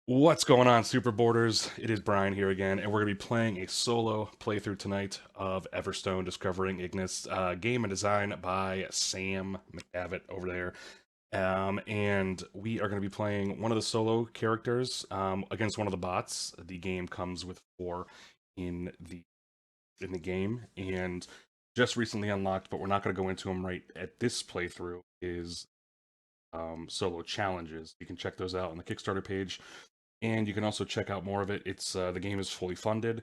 What's going on, Super Boarders? It is Brian here again, and we're going to be playing a solo playthrough tonight of Everstone Discovering Ignis, game and design by Sam McDavitt over there. And we are going to be playing one of the solo characters against one of the bots. The game comes with four in the game, and just recently unlocked, but we're not going to go into them right at this playthrough. Is solo challenges. You can check those out on the Kickstarter page, and you can also check out more of it. It's the game is fully funded,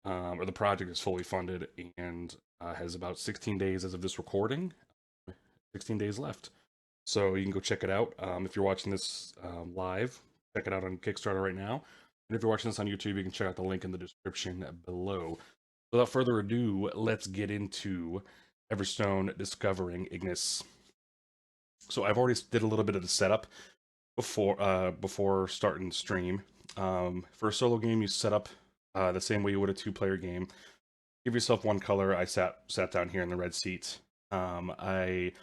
or the project is fully funded, and has about 16 days as of this recording. 16 days left, so you can go check it out. If you're watching this live, check it out on Kickstarter right now. And if you're watching this on YouTube, you can check out the link in the description below. Without further ado, let's get into Everstone Discovering Ignis. So I've already did a little bit of the setup before starting stream. For a solo game, you set up the same way you would a two-player game. Give yourself one color. I sat down here in the red seat. I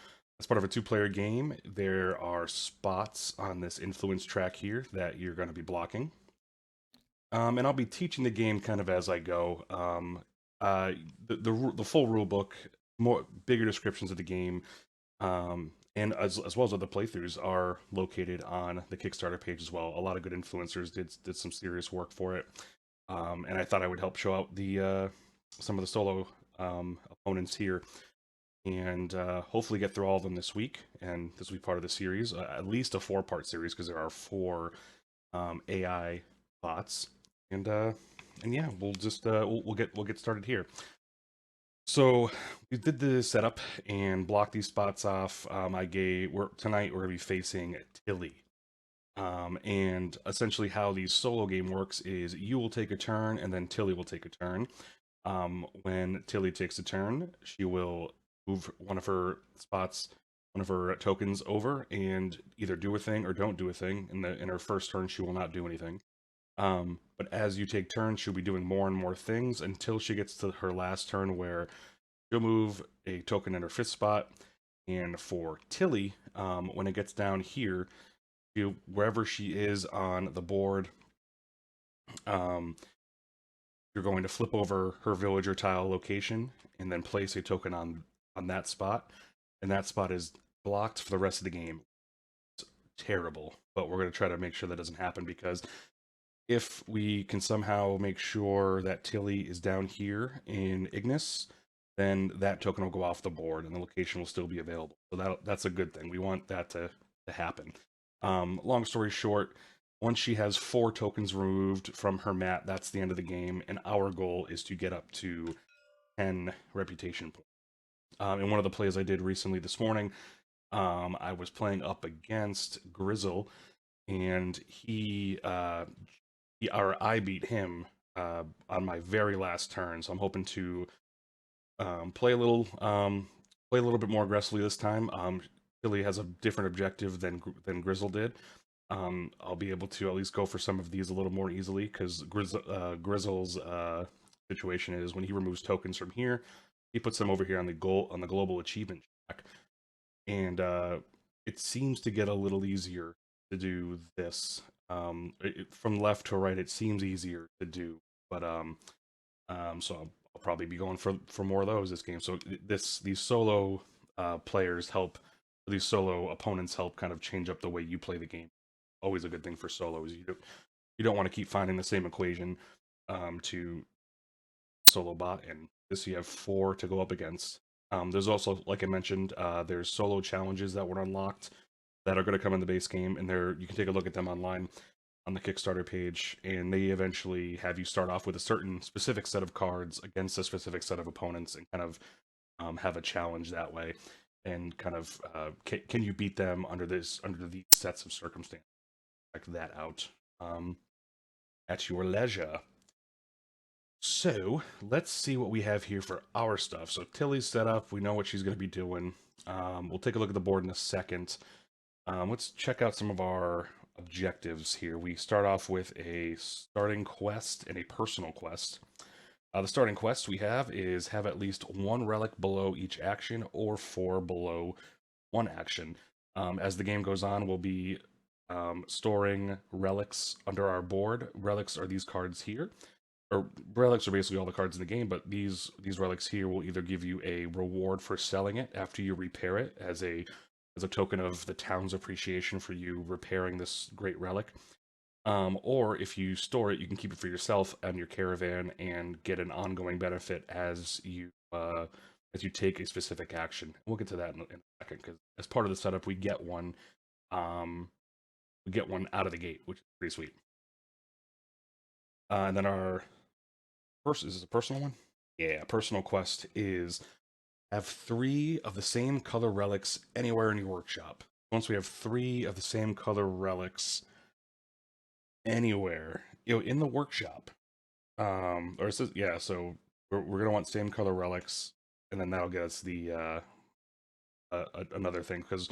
As part of a two-player game, there are spots on this influence track here that you're going to be blocking. And I'll be teaching the game kind of as I go. Uh, the full rule book, more bigger descriptions of the game, and as well as other playthroughs are located on the Kickstarter page as well. A lot of good influencers did some serious work for it, and I thought I would help show out the some of the solo opponents here, and hopefully get through all of them this week. And this will be part of the series, at least a four-part series, because there are four AI bots, and yeah, we'll just we'll get started here. So we did the setup and blocked these spots off. Tonight we're gonna be facing Tilly. And essentially how the solo game works is you will take a turn and then Tilly will take a turn. When Tilly takes a turn, she will move one of her spots, one of her tokens over and either do a thing or don't do a thing. In her first turn, she will not do anything. But as you take turns, she'll be doing more and more things until she gets to her last turn where she'll move a token in her fifth spot. And for Tilly, when it gets down here, wherever she is on the board, um, you're going to flip over her villager tile location and then place a token on that spot, and that spot is blocked for the rest of the game. It's terrible, but we're going to try to make sure that doesn't happen, because if we can somehow make sure that Tilly is down here in Ignis, then that token will go off the board and the location will still be available. So that's a good thing. We want that to happen. Long story short, once she has four tokens removed from her mat, that's the end of the game, and our goal is to get up to 10 reputation points. In one of the plays I did recently this morning, I was playing up against Grizzle, and I beat him on my very last turn. So I'm hoping to play play a little bit more aggressively this time. Philly has a different objective than Grizzle did. I'll be able to at least go for some of these a little more easily, because Grizzle's situation is when he removes tokens from here, he puts them over here on the global achievement track, and it seems to get a little easier to do this. From left to right, it seems easier to do, but so I'll probably be going for more of those this game. So these solo players help, these solo opponents help kind of change up the way you play the game. Always a good thing for solos. You don't want to keep finding the same equation to solo bot, and this you have four to go up against. There's also, like I mentioned, there's solo challenges that were unlocked that are going to come in the base game, and you can take a look at them online on the Kickstarter page, and they eventually have you start off with a certain specific set of cards against a specific set of opponents, and kind of have a challenge that way, and kind of can you beat them under these sets of circumstances? Check that out at your leisure. So let's see what we have here for our stuff. So Tilly's set up. We know what she's going to be doing. We'll take a look at the board in a second. Let's check out some of our objectives here. We start off with a starting quest and a personal quest. The starting quest we have is have at least one relic below each action, or four below one action. As the game goes on, we'll be storing relics under our board. Relics are these cards here, or relics are basically all the cards in the game, but these relics here will either give you a reward for selling it after you repair it as a token of the town's appreciation for you repairing this great relic. Or if you store it, you can keep it for yourself and your caravan and get an ongoing benefit as you take a specific action. We'll get to that in a second because as part of the setup, um, we get one out of the gate, which is pretty sweet. And then our first is this a personal one? Yeah, personal quest is have 3 of the same color relics anywhere in your workshop. Once we have 3 of the same color relics anywhere, in the workshop, or it says, yeah, so we're gonna want same color relics, and then that'll get us the another thing, because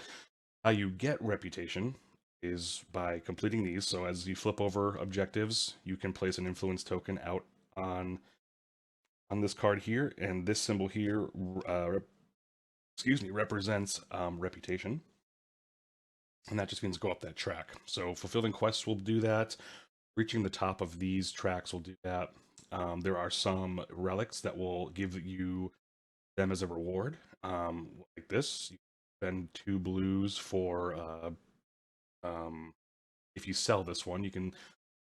how you get reputation is by completing these. So as you flip over objectives, you can place an influence token out on this card here, and this symbol here, represents reputation, and that just means go up that track. So fulfilling quests will do that. Reaching the top of these tracks will do that. There are some relics that will give you them as a reward, like this. You spend 2 blues for if you sell this one, you can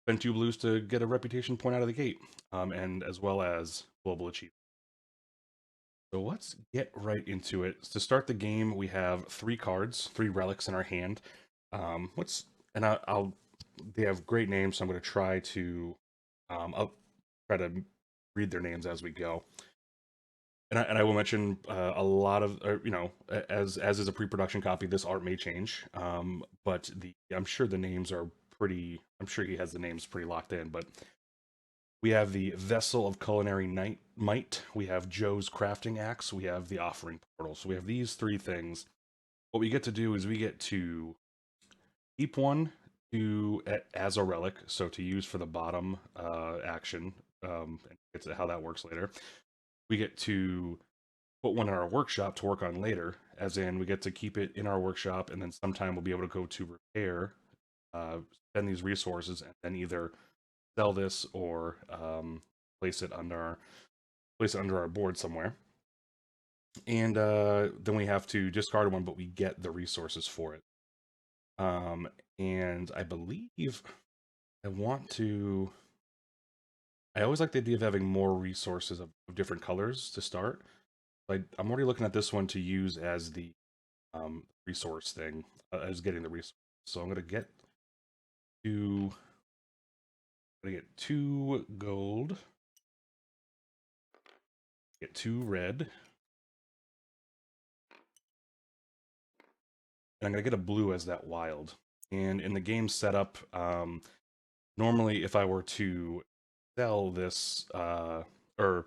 spend 2 blues to get a reputation point out of the gate, and as well as global achievement. So let's get right into it. To start the game, we have 3 cards, 3 relics in our hand. Let's and I'll they have great names, so I'm going to try to I'll try to read their names as we go. And I will mention a lot of, as is a pre-production copy, this art may change. But I'm sure the names are pretty. I'm sure he has the names pretty locked in. But we have the Vessel of Culinary Might. We have Joe's Crafting Axe. We have the Offering Portal. So we have these 3 things. What we get to do is we get to keep one as a relic, so to use for the bottom action. And get to how that works later. We get to put one in our workshop to work on later, as in we get to keep it in our workshop, and then sometime we'll be able to go to repair, spend these resources, and then either sell this or place it under our board somewhere. And then we have to discard one, but we get the resources for it. And I believe I want to. I always like the idea of having more resources of different colors to start. I'm already looking at this one to use as the resource thing, as getting the resource. So I'm gonna get 2 gold, get 2 red, and I'm gonna get a blue as that wild. And in the game setup, normally if I were to sell this, or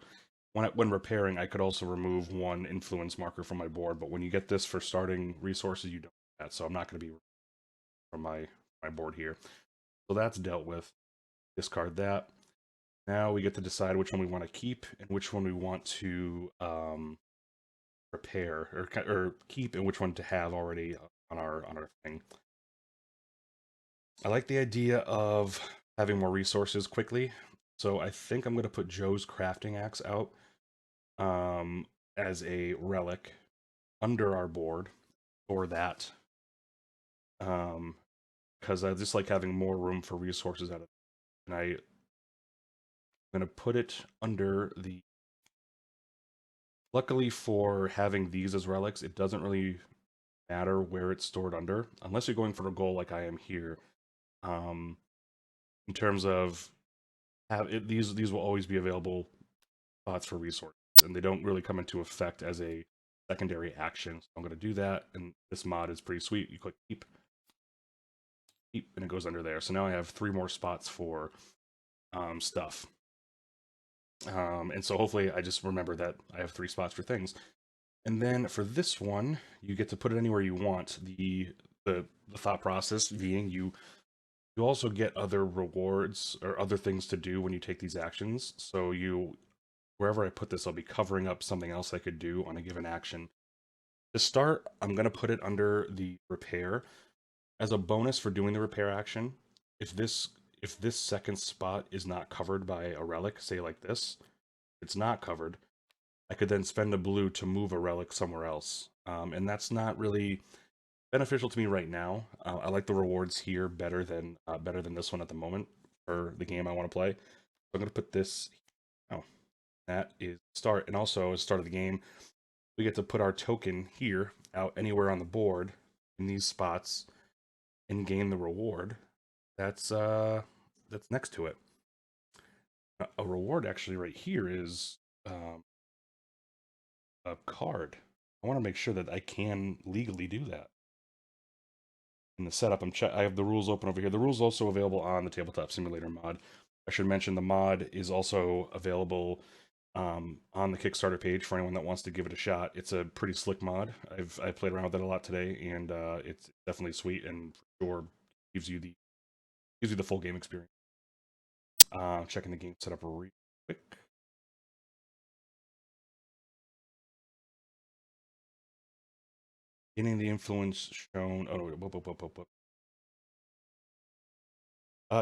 when repairing, I could also remove 1 influence marker from my board. But when you get this for starting resources, you don't do that. So I'm not going to be from my board here. So that's dealt with. Discard that. Now we get to decide which one we want to keep and which one we want to repair or keep, and which one to have already on our thing. I like the idea of having more resources quickly, so I think I'm going to put Joe's Crafting Axe out as a relic under our board for that, because I just like having more room for resources out of it. And I'm going to put it under the. Luckily for having these as relics, it doesn't really matter where it's stored under, unless you're going for a goal like I am here. In terms of these will always be available spots for resources, and they don't really come into effect as a secondary action. So I'm going to do that, and this mod is pretty sweet. You click keep, and it goes under there. So now I have 3 more spots for stuff. And so hopefully I just remember that I have 3 spots for things. And then for this one, you get to put it anywhere you want. The thought process being you also get other rewards or other things to do when you take these actions. So wherever I put this, I'll be covering up something else I could do on a given action. To start, I'm going to put it under the repair. As a bonus for doing the repair action, if this if this second spot is not covered by a relic, say like this, it's not covered, I could then spend a blue to move a relic somewhere else. And that's not really beneficial to me right now. I like the rewards here better than this one at the moment for the game I want to play. So I'm gonna put this. Oh, that is start, and also as start of the game, we get to put our token here out anywhere on the board in these spots and gain the reward. That's next to it. A reward actually right here is a card. I want to make sure that I can legally do that. In the setup, I have the rules open over here. The rules also available on the Tabletop Simulator mod. I should mention the mod is also available on the Kickstarter page for anyone that wants to give it a shot. It's a pretty slick mod. I played around with it a lot today, and it's definitely sweet and for sure gives you the full game experience. Checking the game setup real quick. Getting the influence shown. Oh, wait, whoop.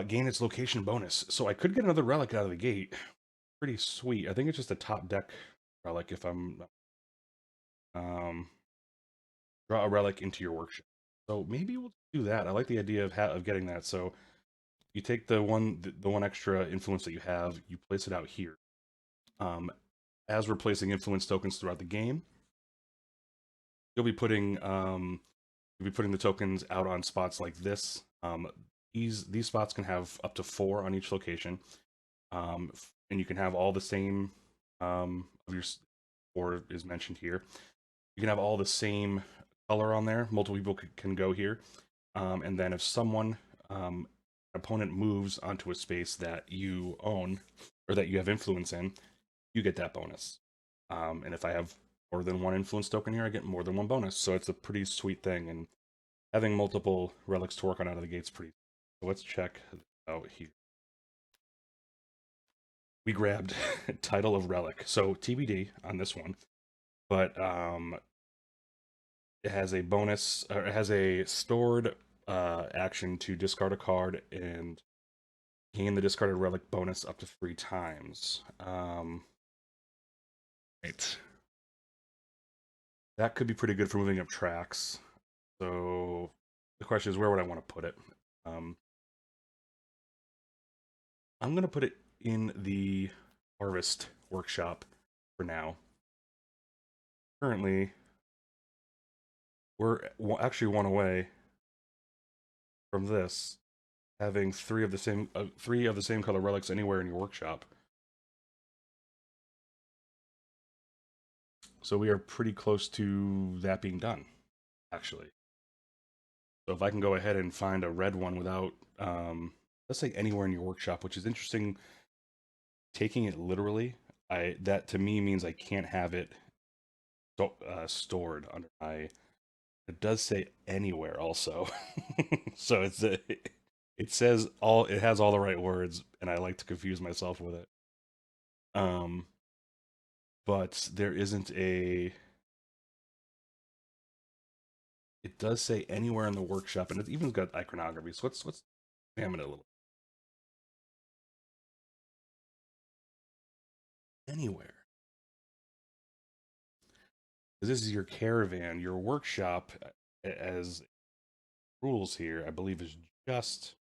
Gain its location bonus. So I could get another relic out of the gate. Pretty sweet. I think it's just a top deck relic if I'm draw a relic into your workshop. So maybe we'll do that. I like the idea of getting that. So you take the one extra influence that you have, you place it out here. As we're placing influence tokens throughout the game, you'll be putting the tokens out on spots like this. These spots can have up to 4 on each location, and you can have all the same of your 4 is mentioned here. You can have all the same color on there. Multiple people can go here, and then if someone opponent moves onto a space that you own or that you have influence in, you get that bonus. And if I have more than one influence token here, I get more than one bonus. So it's a pretty sweet thing, and having multiple relics to work on out of the gate's pretty. So let's check out here. We grabbed title of relic, so TBD on this one, but it has a bonus, or it has a stored action to discard a card and gain the discarded relic bonus up to 3 times. Right. That could be pretty good for moving up tracks. So the question is, where would I want to put it? I'm going to put it in the harvest workshop for now. Currently, we're actually one away from this, having 3 of the same color relics anywhere in your workshop. So we are pretty close to that being done, actually. So if I can go ahead and find a red one without, let's say anywhere in your workshop, which is interesting. Taking it literally, that to me means I can't have it stored under my. It does say anywhere also, so it says all. It has all the right words, and I like to confuse myself with it. Um, but there isn't a. It does say anywhere in the workshop, and it's even got iconography. So let's examine it a little. Anywhere. This is your caravan. Your workshop, as rules here, I believe, is just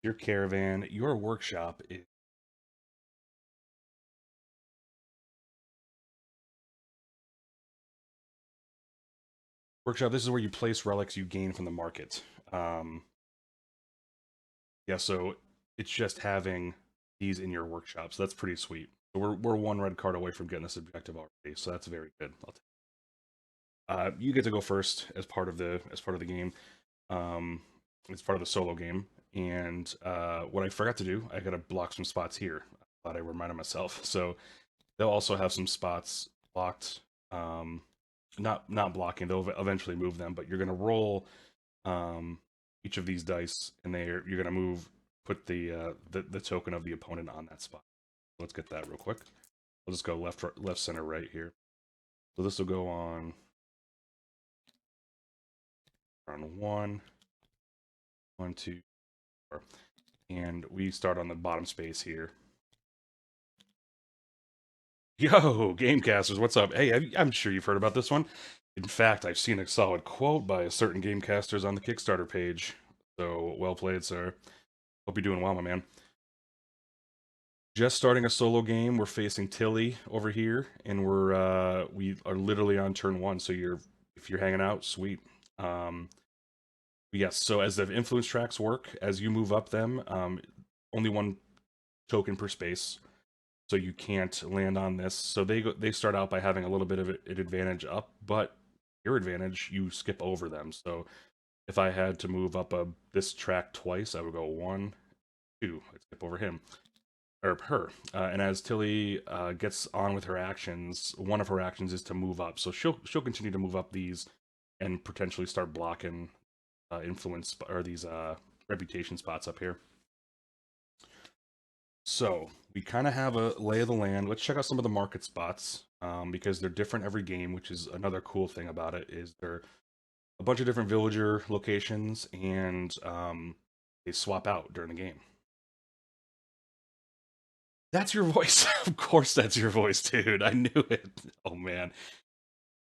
your caravan. Your workshop is workshop. This is where you place relics you gain from the market. Yeah, so it's just having these in your workshop, so that's pretty sweet. So we're 1 red card away from getting this objective already, so that's very good. You get to go first as part of the game. It's part of the solo game, and what I forgot to do, I got to block some spots here. I thought I reminded myself. So they'll also have some spots blocked. Not blocking. They'll eventually move them, but you're gonna roll each of these dice, and you're gonna move put the token of the opponent on that spot. Let's get that real quick. We'll just go left, left, center, right here. So this will go on one, 2, 4, and we start on the bottom space here. Yo, Gamecasters, what's up? Hey, I'm sure you've heard about this one. In fact, I've seen a solid quote by a certain Gamecasters on the Kickstarter page. So, well played, sir. Hope you're doing well, my man. Just starting a solo game. We're facing Tilly over here, and we are literally on turn 1. So if you're hanging out, sweet. Yes. So as the influence tracks work, as you move up them, only one token per space. So you can't land on this. So they start out by having a little bit of an advantage up, but your advantage, you skip over them. So if I had to move up this track twice, I would go 1, 2. I'd skip over him or her. And as Tilly gets on with her actions, one of her actions is to move up. So she'll continue to move up these and potentially start blocking influence or these reputation spots up here. So we kind of have a lay of the land. Let's check out some of the market spots because they're different every game, which is another cool thing about it. Is they're a bunch of different villager locations, and they swap out during the game. That's your voice. Of course, that's your voice, dude. I knew it. Oh man,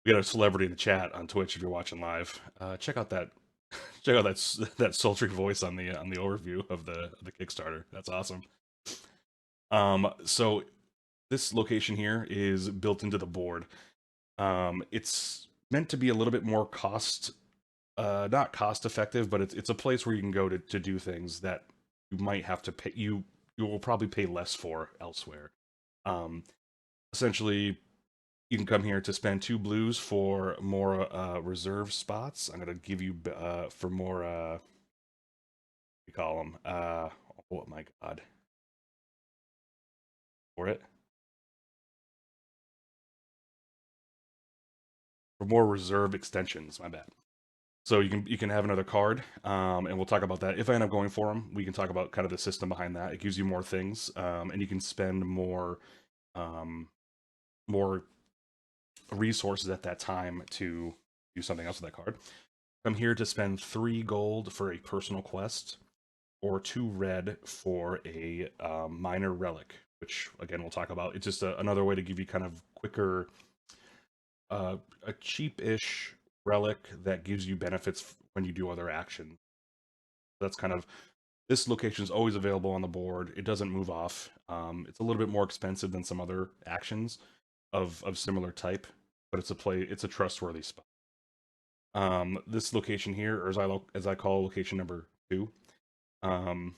we got a celebrity in the chat on Twitch if you're watching live. Check out that. Check out that sultry voice on the overview of the Kickstarter. That's awesome. So this location here is built into the board. It's meant to be a little bit more not cost effective, but it's a place where you can go to do things that you might have to pay. You will probably pay less for elsewhere. Essentially, you can come here to spend 2 blues for more reserve spots. I'm gonna give you for more. We call them. Oh my god. For it. For more reserve extensions. My bad. So you can have another card, and we'll talk about that. If I end up going for them, we can talk about kind of the system behind that. It gives you more things, and you can spend more resources at that time to do something else with that card. I'm here to spend 3 gold for a personal quest, or 2 red for a minor relic, which again we'll talk about. It's just another way to give you kind of quicker, a cheap-ish relic that gives you benefits when you do other actions. That's kind of, this location is always available on the board. It doesn't move off. It's a little bit more expensive than some other actions of similar type, but it's a trustworthy spot. This location here, or as I call location number 2, I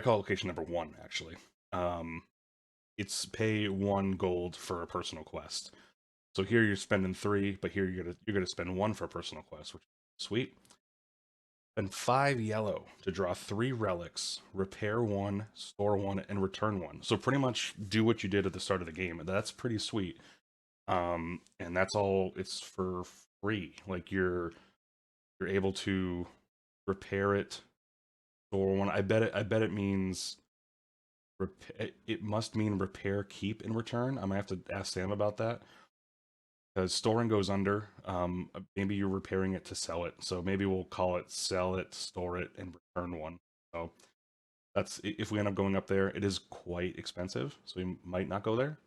call location number 1 actually. It's pay 1 gold for a personal quest. So here you're spending 3, but here you're gonna spend 1 for a personal quest, which is sweet. And 5 yellow to draw 3 relics, repair 1, store 1, and return 1. So pretty much do what you did at the start of the game. That's pretty sweet. And that's all. It's for free. Like you're able to repair it, store 1. I bet it means it must mean repair, keep, and return. I might have to ask Sam about that. Because storing goes under. Maybe you're repairing it to sell it. So maybe we'll call it sell it, store it, and return 1. So that's, if we end up going up there, it is quite expensive. So we might not go there.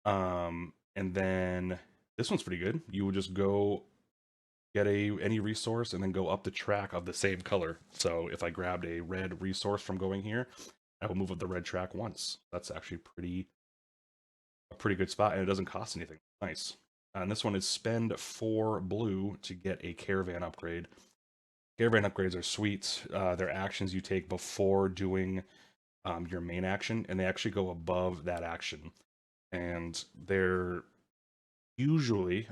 And then this one's pretty good. You would just go get any resource and then go up the track of the same color. So if I grabbed a red resource from going here, I will move up the red track once. That's actually a pretty good spot, and it doesn't cost anything. Nice. And this one is spend 4 blue to get a caravan upgrade. Caravan upgrades are sweet. They're actions you take before doing your main action, and they actually go above that action. And they're usually,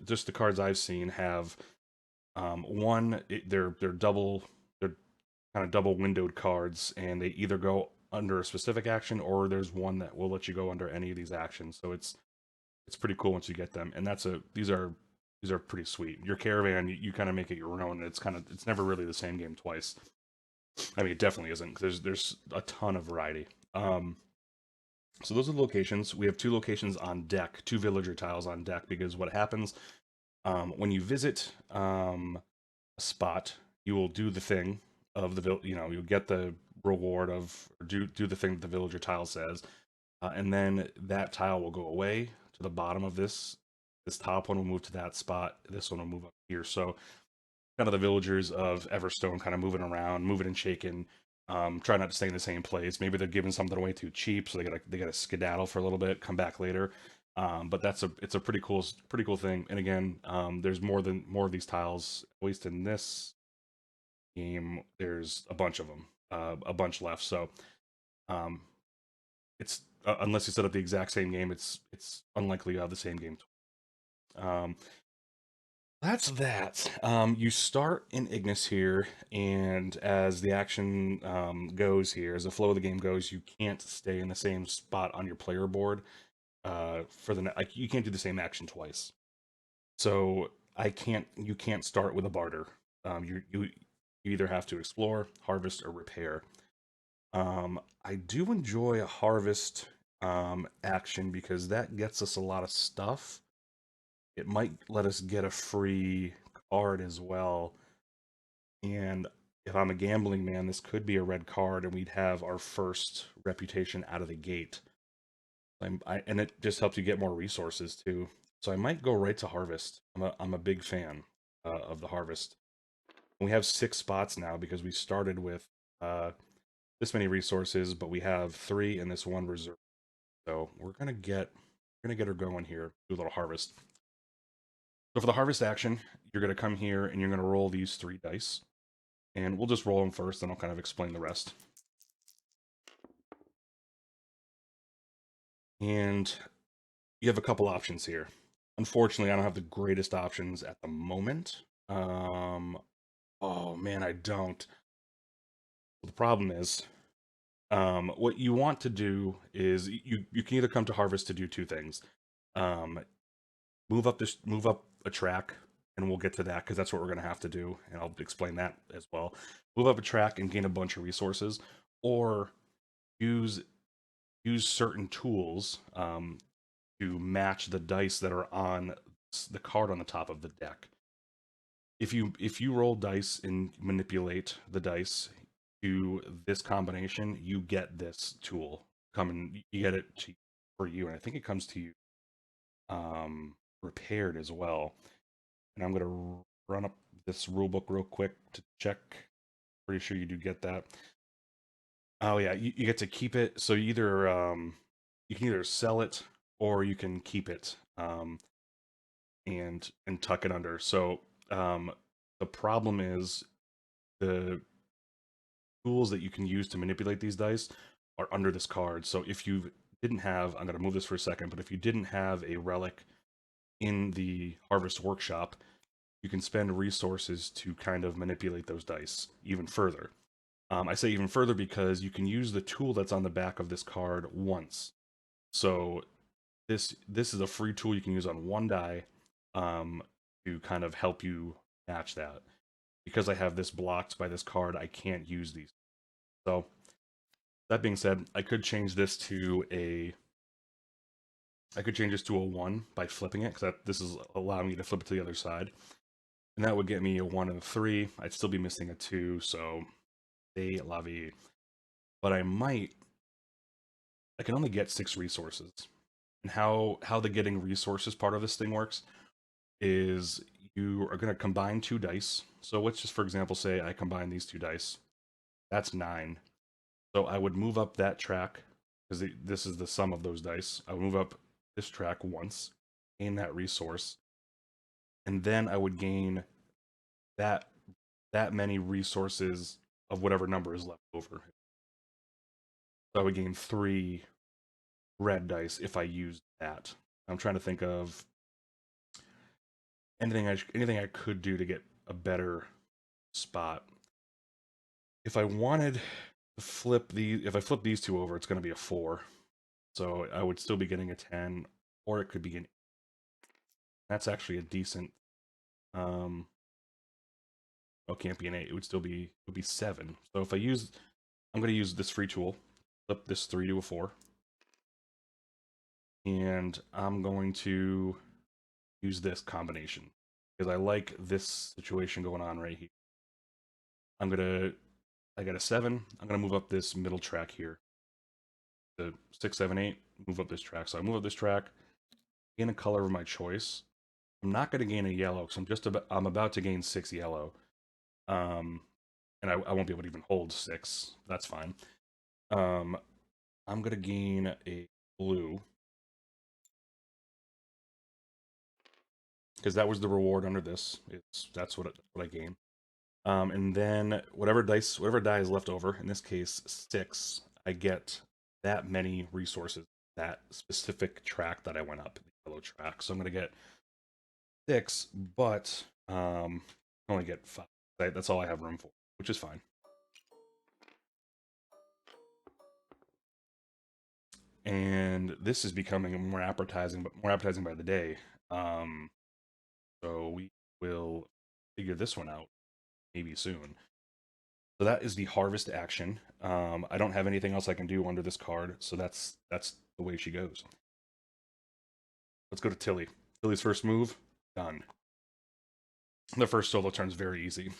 just the cards I've seen have they're kind of double windowed cards, and they either go under a specific action, or there's one that will let you go under any of these actions. So it's pretty cool once you get them, and these are pretty sweet. Your caravan, you kind of make it your own. It's never really the same game twice. I mean, it definitely isn't. 'Cause there's a ton of variety. So those are the locations. We have two locations on deck, two villager tiles on deck, because what happens when you visit a spot, you will do the thing of you'll get the reward of or do the thing that the villager tile says, and then that tile will go away to the bottom of this. This top one will move to that spot. This one will move up here. So kind of the villagers of Everstone kind of moving around, moving and shaking, try not to stay in the same place. Maybe they're giving something away too cheap, so they gotta skedaddle for a little bit, come back later. But it's a pretty cool thing. And again, there's more of these tiles. At least in this game, there's a bunch of them, a bunch left. So um, it's unless you set up the exact same game, it's unlikely you have the same game. Um, That's that. You start in Ignis here, and as the action goes here, as the flow of the game goes, you can't stay in the same spot on your player board like you can't do the same action twice. So you can't start with a barter. You either have to explore, harvest, or repair. I do enjoy a harvest action because that gets us a lot of stuff. It might let us get a free card as well. And if I'm a gambling man, this could be a red card, and we'd have our first reputation out of the gate. And it just helps you get more resources too. So I might go right to harvest. I'm a big fan of the harvest. We have 6 spots now because we started with uh, this many resources, but we have 3 in this one reserve. So we're gonna get her going here. Do a little harvest. So for the harvest action, you're gonna come here and you're gonna roll these 3 dice, and we'll just roll them first, and I'll kind of explain the rest. And you have a couple options here. Unfortunately, I don't have the greatest options at the moment. Oh man, I don't. The problem is, what you want to do is you can either come to harvest to do 2 things. Um, move up a track, and we'll get to that because that's what we're gonna have to do, and I'll explain that as well. Move up a track and gain a bunch of resources, or use use certain tools to match the dice that are on the card on the top of the deck. If you roll dice and manipulate the dice to this combination, you get this tool coming. You get it for you, and I think it comes to you repaired as well. And I'm gonna run up this rule book real quick to check. Pretty sure you do get that. Oh yeah, you get to keep it. So you can either sell it or you can keep it. And tuck it under. So the problem is the tools that you can use to manipulate these dice are under this card. So if you didn't have, I'm going to move this for a second, but if you didn't have a relic in the Harvest Workshop, you can spend resources to kind of manipulate those dice even further. I say even further because you can use the tool that's on the back of this card once. So this is a free tool you can use on 1 die um, to kind of help you match that. Because I have this blocked by this card, I can't use these. So that being said, I could change this to a 1 by flipping it, because this is allowing me to flip it to the other side. And that would get me a 1 and a 3. I'd still be missing a 2, so c'est la vie. But I can only get 6 resources. And how the getting resources part of this thing works is you are going to combine 2 dice. So let's just, for example, say I combine these 2 dice. That's 9. So I would move up that track, because this is the sum of those dice. I would move up this track once, gain that resource, and then I would gain that that many resources of whatever number is left over. So I would gain 3 red dice if I used that. I'm trying to think of anything I could do to get a better spot. If I wanted to if I flip these 2 over, it's going to be a 4. So I would still be getting a 10, or it could be an. That's actually a decent. Um, Oh, can't be an 8. It would still be, it would be 7. So if I use, I'm going to use this free tool, flip this 3 to a 4. And I'm going to use this combination because I like this situation going on right here. I got a 7. I'm gonna move up this middle track here. The 6, 7, 8. Move up this track. So I move up this track, gain a color of my choice. I'm not gonna gain a yellow because I'm about to gain 6 yellow. And I won't be able to even hold 6. That's fine. I'm gonna gain a blue because that was the reward under this. That's what I gained. And then whatever die is left over, in this case 6, I get that many resources, that specific track that I went up, the yellow track. So I'm gonna get 6, but only get 5. That's all I have room for, which is fine. And this is becoming more appetizing, but more appetizing by the day. So we will figure this one out maybe soon. So that is the harvest action. I don't have anything else I can do under this card, so that's the way she goes. Let's go to Tilly. Tilly's first move, done. The first solo turn's very easy,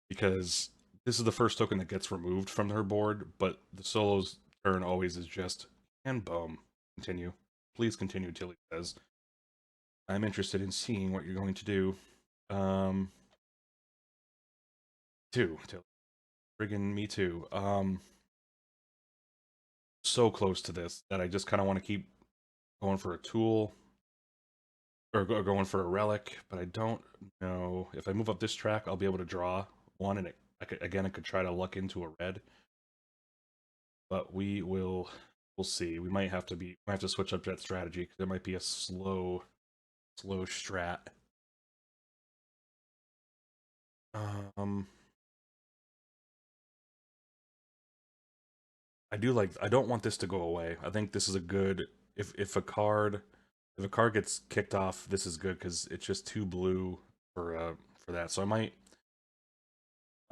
because this is the first token that gets removed from her board, but the solo's turn always is just, and boom, continue. Please continue, Tilly says. I'm interested in seeing what you're going to do. 2, Tilly. Friggin' me too. So close to this that I just kind of want to keep going for a tool or going for a relic, but I don't know if I move up this track, I'll be able to draw one, and I could try to luck into a red, but we'll see. We might have to switch up that strategy because there might be a slow strat. Um, I don't want this to go away. I think this is a good if a card gets kicked off, this is good because it's just too blue for that. So I'm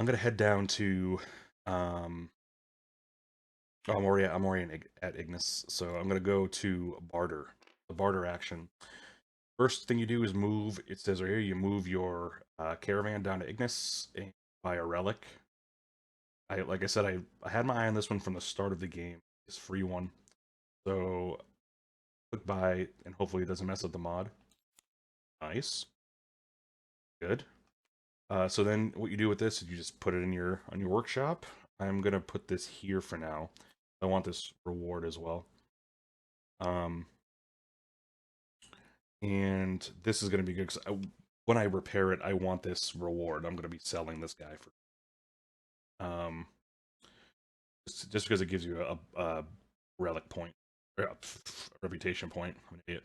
gonna head down to oh, I'm already at Ignis, so I'm gonna go to barter. The barter action. First thing you do is move. It says right here you move your caravan down to Ignis and buy a relic. Like I said, I had my eye on this one from the start of the game. This free one. So click buy, and hopefully it doesn't mess up the mod. Nice, good. So then what you do with this is you just put it in your workshop. I'm gonna put this here for now. I want this reward as well. And this is gonna be good because when I repair it, I want this reward. I'm gonna be selling this guy for just because it gives you a relic point or a reputation point. I'm an idiot.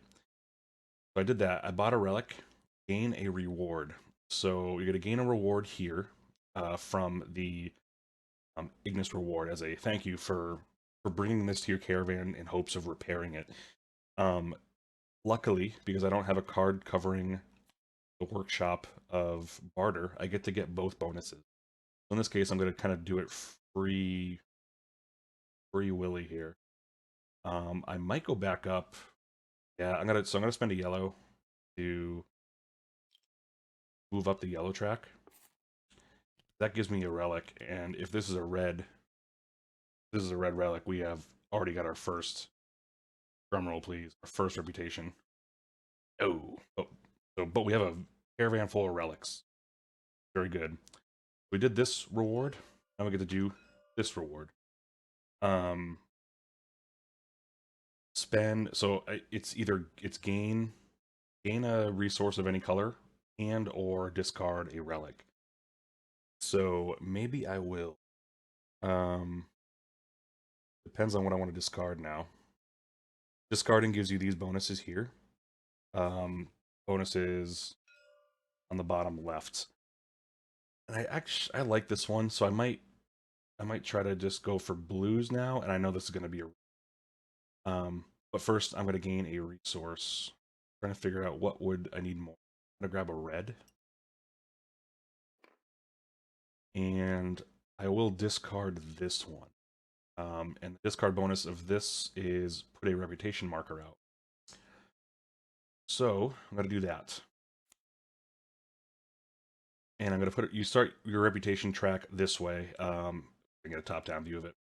So I did that. I bought a relic, gain a reward. So you're gonna gain a reward here from the Ignis reward as a thank you for bringing this to your caravan in hopes of repairing it. Luckily, because I don't have a card covering the workshop of barter, I get to get both bonuses. So in this case, I'm going to kind of do it free willy here. I might go back up. Yeah, I'm gonna spend a yellow to move up the yellow track. That gives me a relic, and if this is a red relic, we have already got our first drumroll, please. Our first reputation. Oh, but we have a caravan full of relics. Very good. We did this reward. Now we get to do this reward. Um, spend. So it's gain a resource of any color and or discard a relic. So maybe I will. Um, depends on what I want to discard now. Discarding gives you these bonuses here. Bonuses on the bottom left. And I like this one, so I might try to just go for blues now, and I know this is going to be but first I'm going to gain a resource. I'm trying to figure out what would I need more. I'm going to grab a red. and I will discard this one. And the discard bonus of this is put a reputation marker out. So I'm going to do that. And I'm going to put it, you start your reputation track this way. I get a top-down view of it.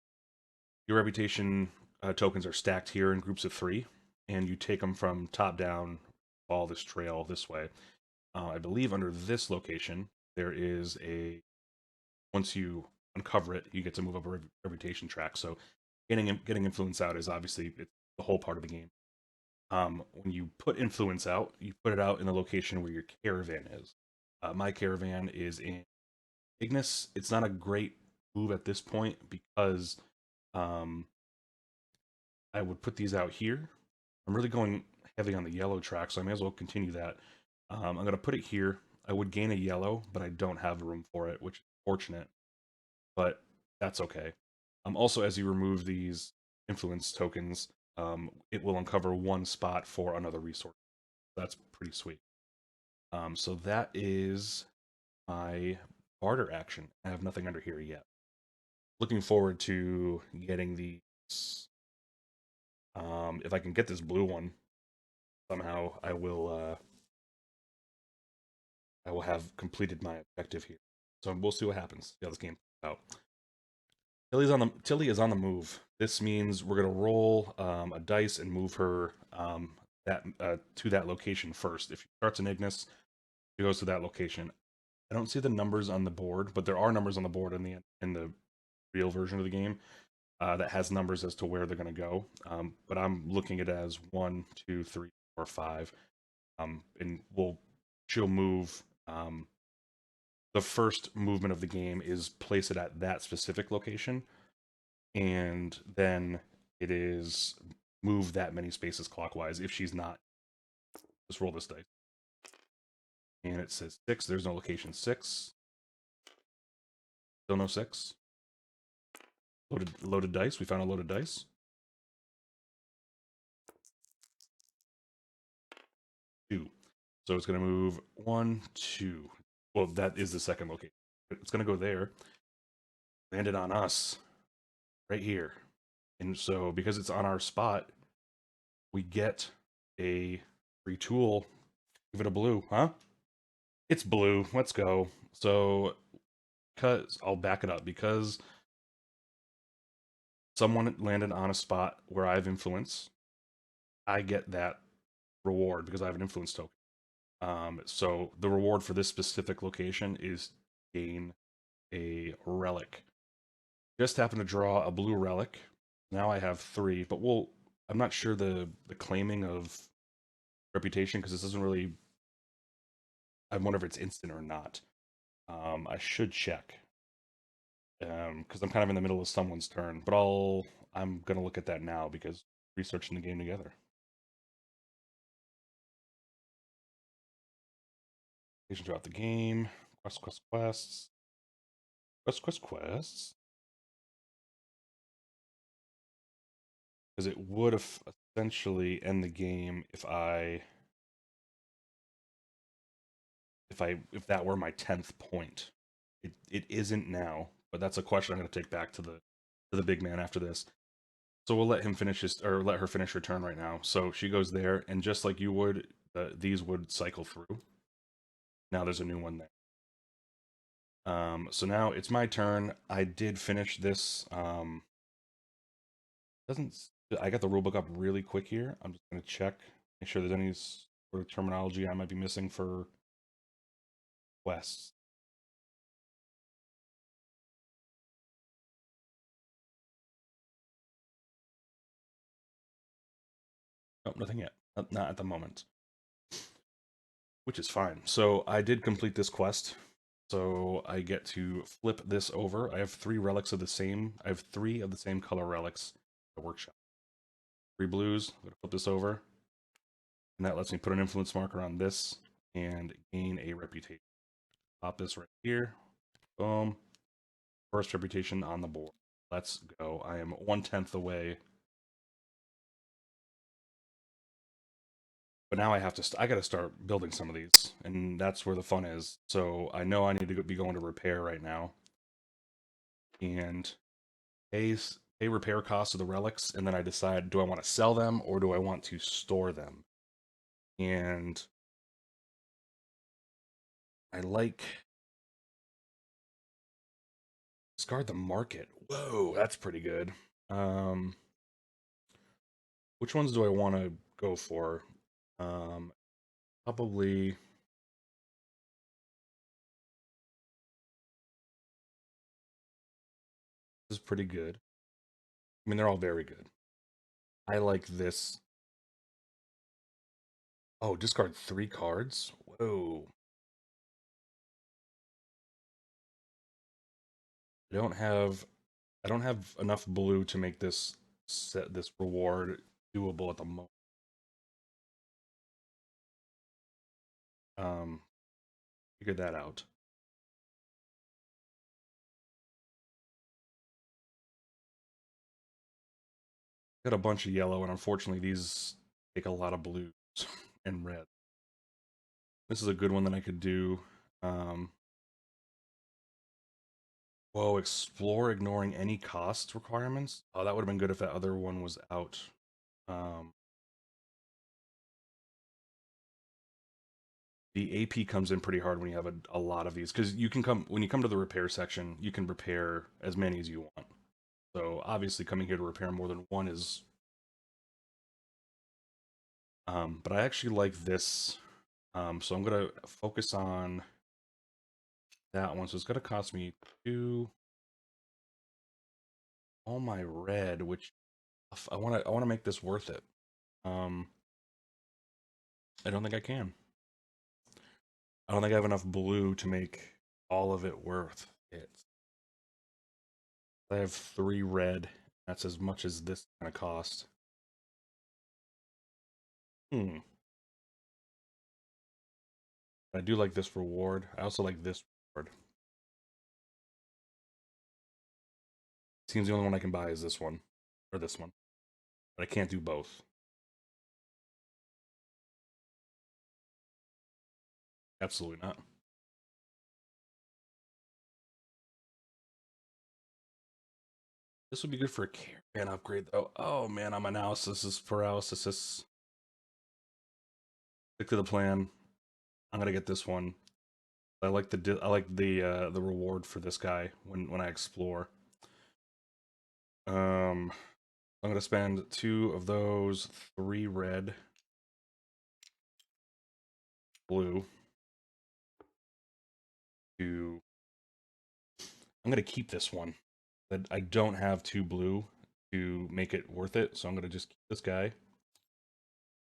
Your reputation tokens are stacked here in groups of 3, and you take them from top down, all this trail this way. I believe under this location, there is a, once you uncover it, you get to move up a reputation track. So getting influence out is obviously it's the whole part of the game. When you put influence out, you put it out in the location where your caravan is. My caravan is in Ignis. It's not a great move at this point because um, I would put these out here. I'm really going heavy on the yellow track, so I may as well continue that. I'm going to put it here. I would gain a yellow, but I don't have room for it, which is fortunate, but that's okay. Also, as you remove these influence tokens, it will uncover one spot for another resource. That's pretty sweet. So that is my barter action. I have nothing under here yet. Looking forward to getting these. If I can get this blue one, somehow I will have completed my objective here. So we'll see what happens. See how this game plays out. Tilly is on the move. This means we're gonna roll a dice and move her to that location first. If she starts in Ignis, she goes to that location. I don't see the numbers on the board, but there are numbers on the board in the real version of the game that has numbers as to where they're gonna go. But I'm looking at it as 1, 2, 3, 4, 5. And she'll move. The first movement of the game is place it at that specific location, and then it is move that many spaces clockwise. If she's not, just roll this dice. And it says 6. There's no location 6. Still no 6. Loaded dice. We found a loaded dice. 2. So it's going to move 1, 2. Well, that is the second location. It's going to go there. Land it on us. Right here. And so because it's on our spot, we get a free tool. Give it a blue, huh? It's blue. Let's go. So, because I'll back it up because someone landed on a spot where I have influence, I get that reward because I have an influence token. So the reward for this specific location is gain a relic. Just happened to draw a blue relic. Now I have 3, but I'm not sure the claiming of reputation because this doesn't really. I wonder if it's instant or not. I should check because I'm kind of in the middle of someone's turn, but I'm gonna look at that now because researching the game together. Throughout the game, quests, because it would essentially end the game if that were my 10th point. It isn't now, but that's a question I'm going to take back to the big man after this. So we'll let him finish let her finish her turn right now. So she goes there, and just like you would, these would cycle through. Now there's a new one there. So now it's my turn. I did finish this. Doesn't I got the rulebook up really quick here? I'm just going to check, make sure there's any sort of terminology I might be missing for quests. Nope, nothing yet. Not at the moment. Which is fine. So I did complete this quest. So I get to flip this over. I have 3 relics of the same. I have 3 of the same color relics at the workshop. 3 blues. I'm gonna flip this over. And that lets me put an influence marker on this and gain a reputation. Pop this right here. Boom. First reputation on the board. Let's go. I am 1/10 away. But now I have to. I got to start building some of these, and that's where the fun is. So I know I need to be going to repair right now. and pay repair costs of the relics, and then I decide, do I want to sell them or do I want to store them? And I like discard the market. Whoa, that's pretty good. Um, which ones do I want to go for? Probably this is pretty good. I mean, they're all very good. I like this. Oh, discard 3 cards. Whoa. I don't have I don't have enough blue to make this reward doable at the moment. Um, Figured that out. Got a bunch of yellow, and unfortunately, these take a lot of blues and red. This is a good one that I could do. Um, Whoa, explore ignoring any cost requirements. Oh, that would have been good if that other one was out. Um, the AP comes in pretty hard when you have a lot of these because you can come when you come to the repair section, you can repair as many as you want. So obviously, coming here to repair more than one is. But I actually like this. So I'm gonna focus on that one. So it's gonna cost me all my red, which I wanna make this worth it. Um, I don't think I can. I don't think I have enough blue to make all of it worth it. I have 3 red. That's as much as this is gonna cost. Hmm. I do like this reward. I also like this reward. Seems the only one I can buy is this one. Or this one. But I can't do both. Absolutely not. This would be good for a caravan upgrade though. Oh man, I'm analysis paralysis. Stick to the plan. I'm gonna get this one. I like the reward for this guy when I explore. I'm gonna spend 2 of those, 3 red, blue to. I'm gonna keep this one. But I don't have 2 blue to make it worth it, so I'm gonna just keep this guy.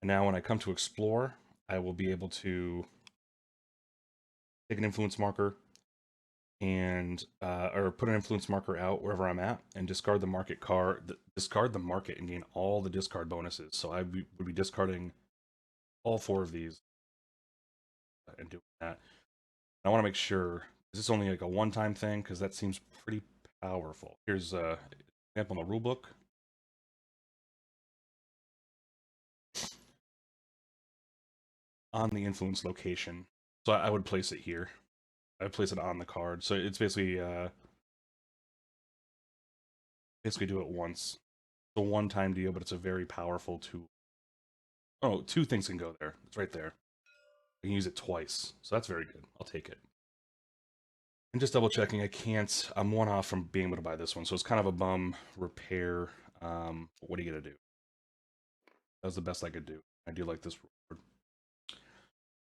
And now when I come to explore, I will be able to take an influence marker and or put an influence marker out wherever I'm at and discard the market card, discard the market and gain all the discard bonuses. So would be discarding all 4 of these and doing that. I want to make sure, is this only like a one-time thing? Because that seems pretty powerful. Here's a example in the rulebook. On the influence location. So I would place it here. I would place it on the card. So it's basically do it once. It's a one-time deal, but it's a very powerful tool. Oh, 2 things can go there. It's right there. I can use it twice. So that's very good. I'll take it. And just double checking, I can't. I'm one off from being able to buy this one, so it's kind of a bum repair. What are you gonna do? That was the best I could do. I do like this reward.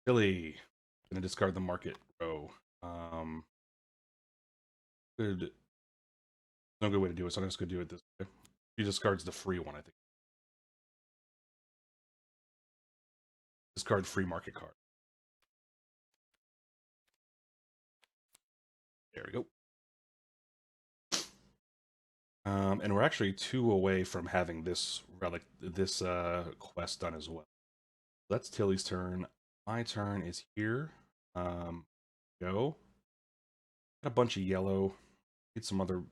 Billy, gonna discard the market row. Good. No good way to do it, so I'm just gonna do it this way. He discards the free one, I think. Discard free market card. There we go. And we're actually 2 away from having this relic, this quest done as well. That's Tilly's turn. My turn is here. Go. Got a bunch of yellow. Need some other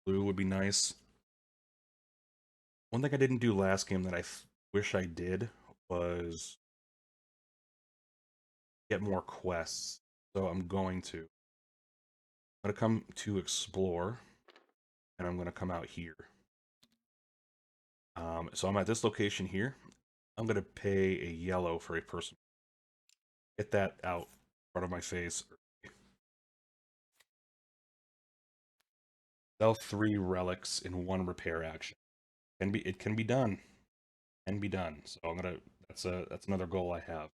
blue would be nice. One thing I didn't do last game that I wish I did was get more quests. So I'm going to. I'm gonna come to explore. and I'm going to come out here. So I'm at this location here. I'm going to pay a yellow for a person. Get that out in front of my face. Sell 3 relics in 1 repair action. It can be done. Can be done. So I'm gonna that's another goal I have.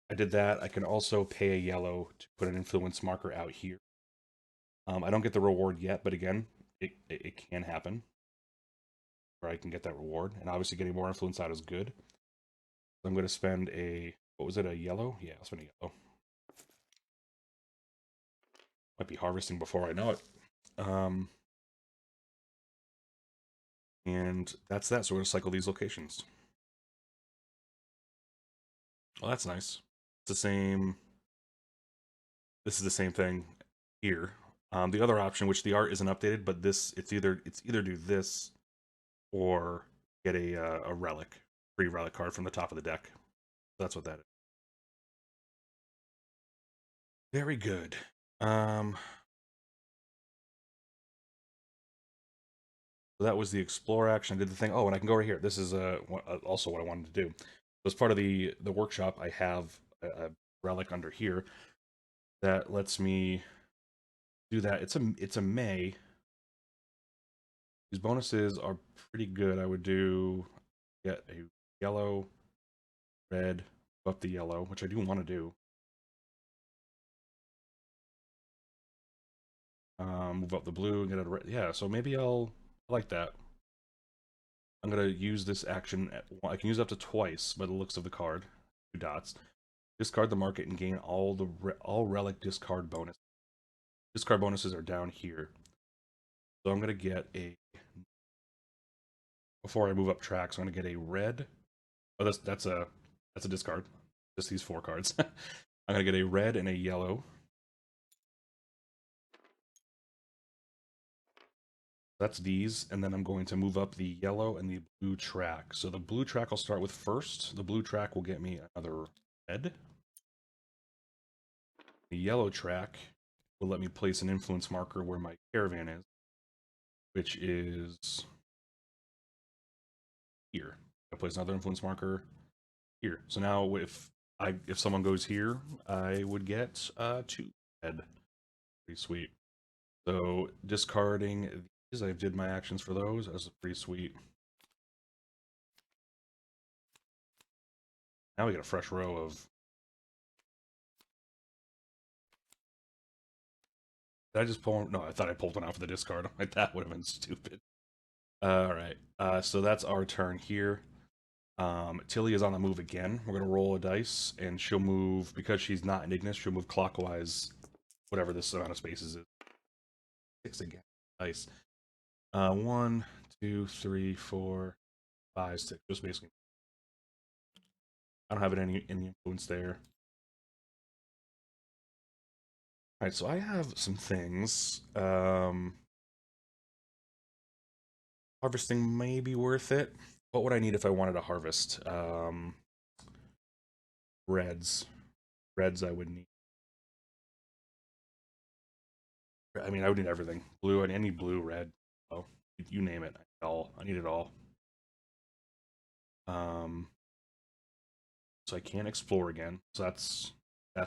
I did that. I can also pay a yellow to put an influence marker out here. I don't get the reward yet, but again, it can happen where I can get that reward, and obviously getting more influence out is good. So I'm going to spend a, what was it, a yellow? Yeah, I'll spend a yellow. Might be harvesting before I know it. And that's that. So we're going to cycle these locations. Well, that's nice. It's the same. This is the same thing here. The other option, which the art isn't updated, but this it's either do this or get a relic, free relic card from the top of the deck. That's what that is. Very good. So that was the explore action. I did the thing. Oh, and I can go right here. This is also what I wanted to do. So as part of the workshop, I have a relic under here that lets me do that. It's a May. These bonuses are pretty good. I would get a yellow, red, up the yellow, which I do want to do. Move up the blue and get a red. Yeah, so maybe I like that. I'm gonna use this action. I can use it up to twice by the looks of the card. 2 dots. Discard the market and gain all relic discard bonus. Discard bonuses are down here. So I'm gonna get a, before I move up tracks, I'm gonna get a red. Oh, that's a discard. Just these 4 cards. I'm gonna get a red and a yellow. That's these, and then I'm going to move up the yellow and the blue track. So the blue track I'll start with first. The blue track will get me another red. The yellow track will let me place an influence marker where my caravan is, which is here. I place another influence marker here. So now if someone goes here, I would get 2 red. Pretty sweet. So discarding these, I did my actions for those. That's pretty sweet. Now we get a fresh row of. Did I just pull? No, I thought I pulled one out for the discard. Like that would have been stupid. All right. So that's our turn here. Tilly is on the move again. We're gonna roll a dice, and she'll move because she's not an Ignis. She'll move clockwise, whatever this amount of spaces is. 6 again. Dice. 1, 2, 3, 4, 5, 6. Just basically, I don't have any influence there. All right, so I have some things. Harvesting may be worth it. What would I need if I wanted to harvest? Reds. Reds I would need. I mean, I would need everything. Blue, and any blue, red. Oh, you name it. I need it all. Um, so I can't explore again. So that's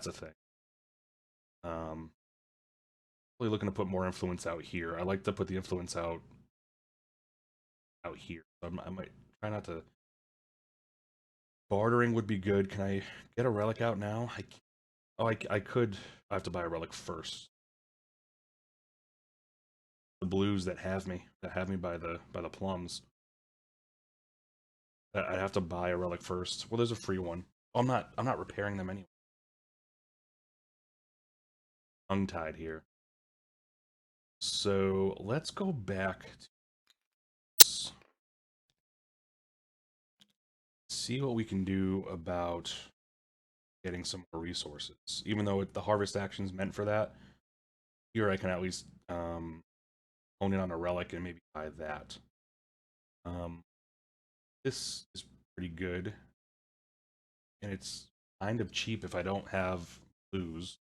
a thing. Really looking to put more influence out here. I like to put the influence out here. I might try not to. Bartering would be good. Can I get a relic out now? I could. I have to buy a relic first. The blues that have me by the plums. I have to buy a relic first. Well, there's a free one. Oh, I'm not repairing them anyway. Tongue-tied here. So let's go back to see what we can do about getting some more resources. Even though the harvest action's meant for that, here I can at least hone in on a relic and maybe buy that. This is pretty good, and it's kind of cheap if I don't have blues,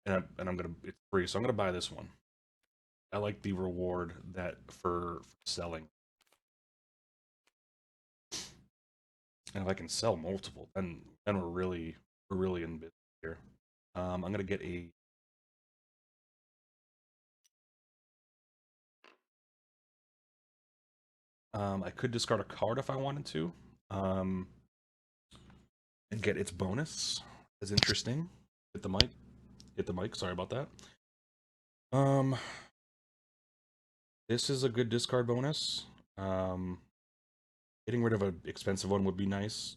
and I'm gonna, it's free, so I'm gonna buy this one. I like the reward that for selling. And if I can sell multiple, then we're really in business here. I'm gonna get a I could discard a card if I wanted to. Um, and get its bonus. That's interesting. Hit the mic. Hit the mic. Sorry about that. Um, this is a good discard bonus. Um, getting rid of an expensive one would be nice.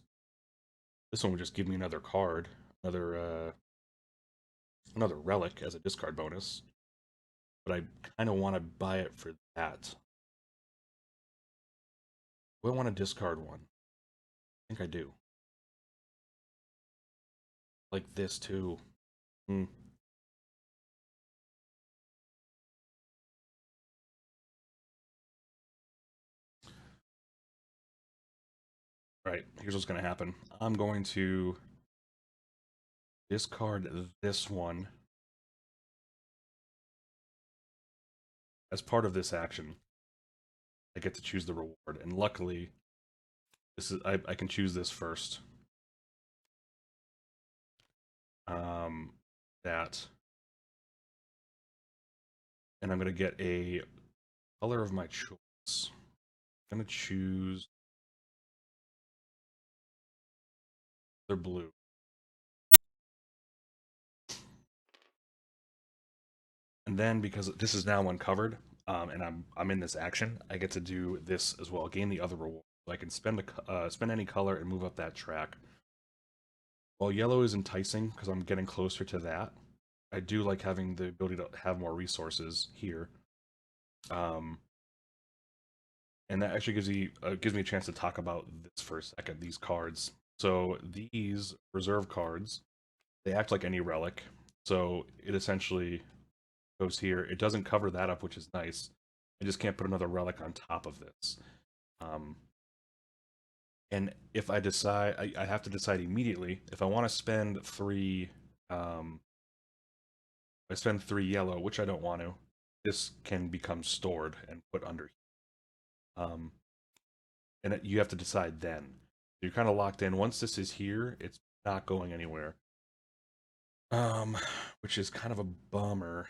This one would just give me another card, another relic as a discard bonus. But I kind of want to buy it for that. Do I want to discard one? I think I do. Like this too. Hmm. Right. Here's what's going to happen. I'm going to discard this one as part of this action. I get to choose the reward, and luckily, this is I can choose this first. Um, that, and I'm gonna get a color of my choice. I'm gonna choose the blue. And then because this is now uncovered, and I'm in this action, I get to do this as well. Gain the other reward. So I can spend any color and move up that track. While yellow is enticing because I'm getting closer to that, I do like having the ability to have more resources here. Um, and that actually gives me a chance to talk about this for a second. These cards. So these reserve cards, they act like any relic. So it essentially goes here. It doesn't cover that up, which is nice. I just can't put another relic on top of this. Um, and if I decide, I have to decide immediately if I want to spend three. I spend three yellow, which I don't want to. This can become stored and put under. Um, and you have to decide then. You're kind of locked in. Once this is here, it's not going anywhere. Um, which is kind of a bummer,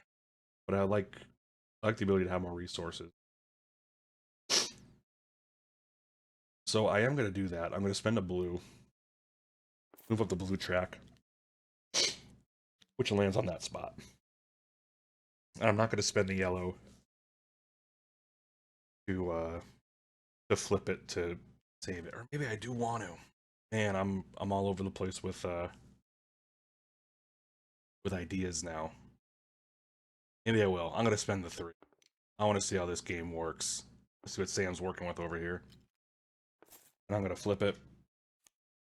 but I like the ability to have more resources. So I am going to do that. I'm going to spend a blue, move up the blue track, which lands on that spot. And I'm not going to spend the yellow to uh to flip it to save it, or maybe I do want to. Man, I'm all over the place with ideas now. Maybe I will. I'm going to spend the three. I want to see how this game works. Let's see what Sam's working with over here. And I'm going to flip it,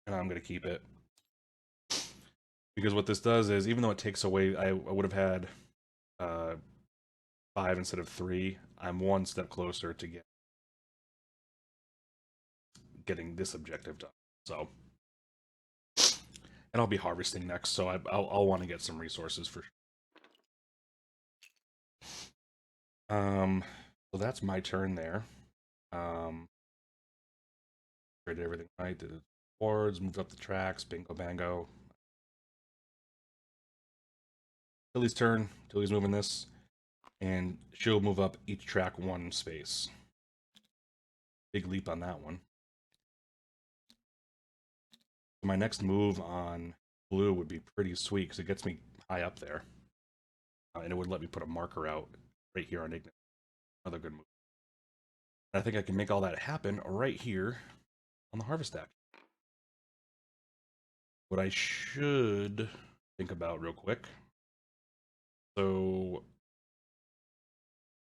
and I'm going to keep it. Because what this does is, even though it takes away, I would have had uh, 5 instead of 3, I'm one step closer to getting this objective done. So, and I'll be harvesting next, so I'll want to get some resources for sure. So that's my turn there. Did everything right, did the boards, moved up the tracks, bingo bango. Tilly's turn. Tilly's moving this, and she'll move up each track 1 space. Big leap on that one. My next move on blue would be pretty sweet because it gets me high up there. And it would let me put a marker out right here on Ignis. Another good move. And I think I can make all that happen right here on the harvest act. What I should think about real quick. So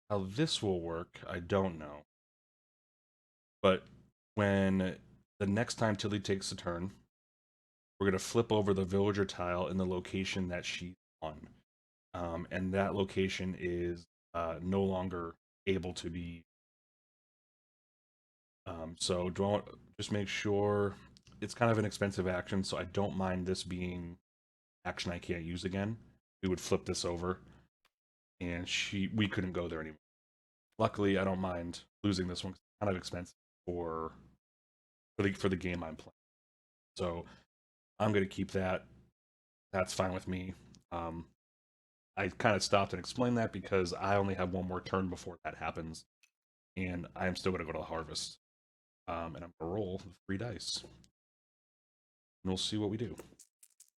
how this will work, I don't know. But when the next time Tilly takes a turn, we're going to flip over the villager tile in the location that she's on. And that location is no longer able to be. So do I want, just make sure it's kind of an expensive action, so I don't mind this being action I can't use again. We would flip this over. and we couldn't go there anymore. Luckily, I don't mind losing this one. It's kind of expensive for the game I'm playing. So I'm gonna keep that. That's fine with me. Um, I kind of stopped and explained that because I only have one more turn before that happens, and I'm still gonna go to the harvest. And I'm gonna roll 3 dice, and we'll see what we do.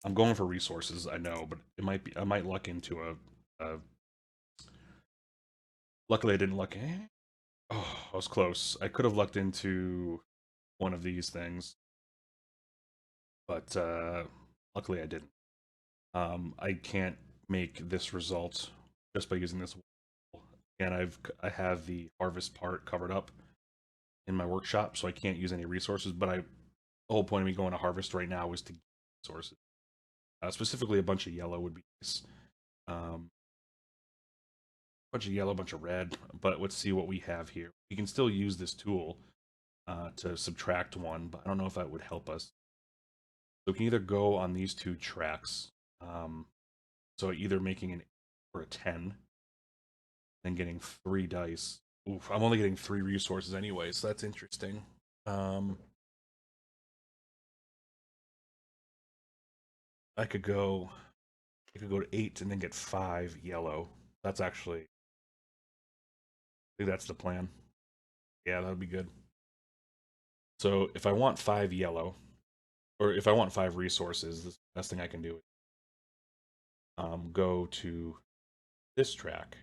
I'm going for resources, I know, but it might be I might luck into a luckily I didn't luck. Oh, I was close. I could have lucked into one of these things, but luckily I didn't. I can't make this result just by using this wall. And I have the harvest part covered up in my workshop, so I can't use any resources. But the whole point of me going to harvest right now is to get resources. Specifically, a bunch of yellow would be nice. Bunch of yellow, bunch of red. But let's see what we have here. We can still use this tool to subtract one, but I don't know if that would help us. So we can either go on these two tracks. So either making an 8 or a 10, then getting 3 dice. Oof, I'm only getting 3 resources anyway, so that's interesting. Um, I could go to 8 and then get 5 yellow. That's actually, I think that's the plan. Yeah, that would be good. So if I want 5 yellow, or if I want 5 resources, the best thing I can do is go to this track.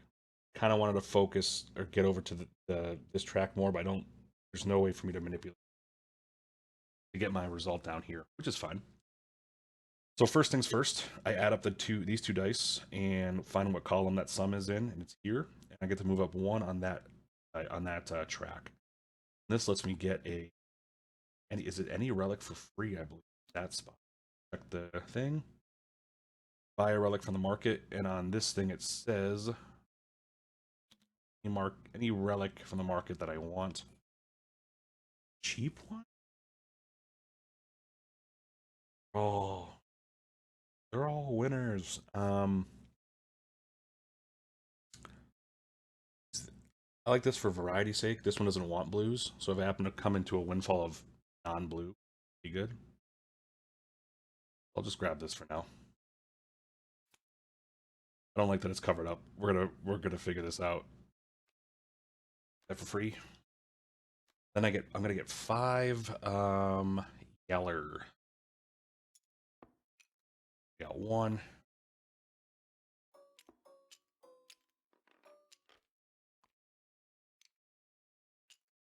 Kind of wanted to focus or get over to this track more, but I don't. There's no way for me to manipulate to get my result down here, which is fine. So first things first, I add up these two dice and find what column that sum is in, and it's here. And I get to move up 1 on that track. This lets me get is it any relic for free? I believe that spot. Check the thing. Buy a relic from the market, and on this thing it says any relic from the market that I want. Cheap one? Oh, they're all winners. I like this for variety's sake. This one doesn't want blues, so if I happen to come into a windfall of non-blue, be good. I'll just grab this for now. I don't like that it's covered up. We're gonna figure this out. That for free. Then I'm gonna get 5 yeller. Got 1.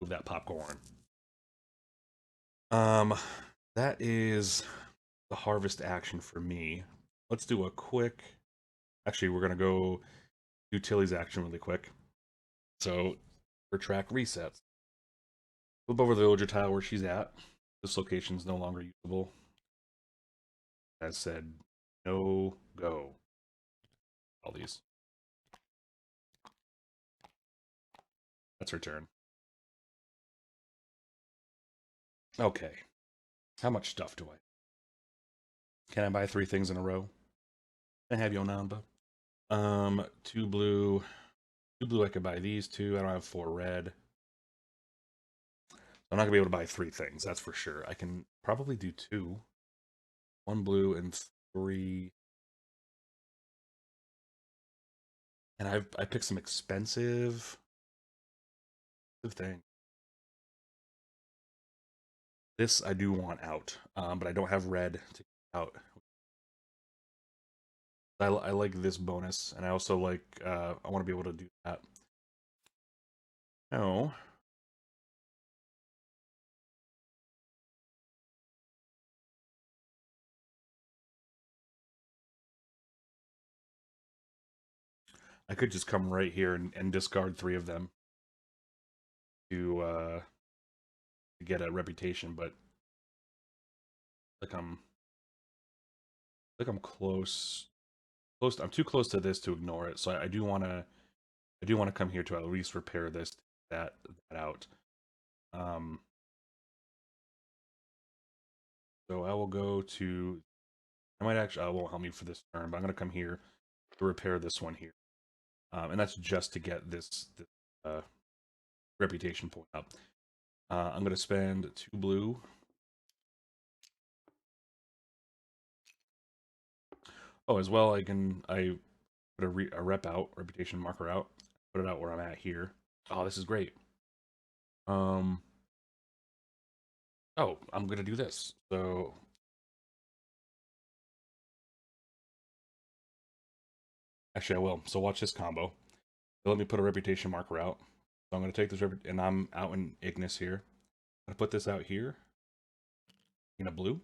Move that popcorn. Um that is the harvest action for me. Let's do a quick. Actually, we're gonna go do Tilly's action really quick. So her track resets. Flip over the villager tile where she's at. This location is no longer usable. As said, no go. All these. That's her turn. Okay. How much stuff do I? Can I buy 3 things in a row? Can I have your number? 2 blue. 2 blue, I could buy these 2. I don't have 4 red. I'm not gonna be able to buy 3 things, that's for sure. I can probably do 2. 1 blue and 3. And I picked some expensive thing. This I do want out, but I don't have red to get out. I like this bonus, and I also like I want to be able to do that. No. I could just come right here and discard 3 of them to get a reputation, but like I'm close. I'm too close to this to ignore it. So I do want to come here to at least repair that out. Um, so I will go to. I might actually. It won't help me for this turn, but I'm gonna come here to repair this one here. and that's just to get this reputation point up. I'm going to spend 2 blue. Oh, as well, I put a reputation marker out, put it out where I'm at here. Oh, this is great. Oh, I'm going to do this. So actually, I will. So watch this combo. So let me put a reputation marker out. So I'm going to take this, and I'm out in Ignis here. I'm going to put this out here in a blue.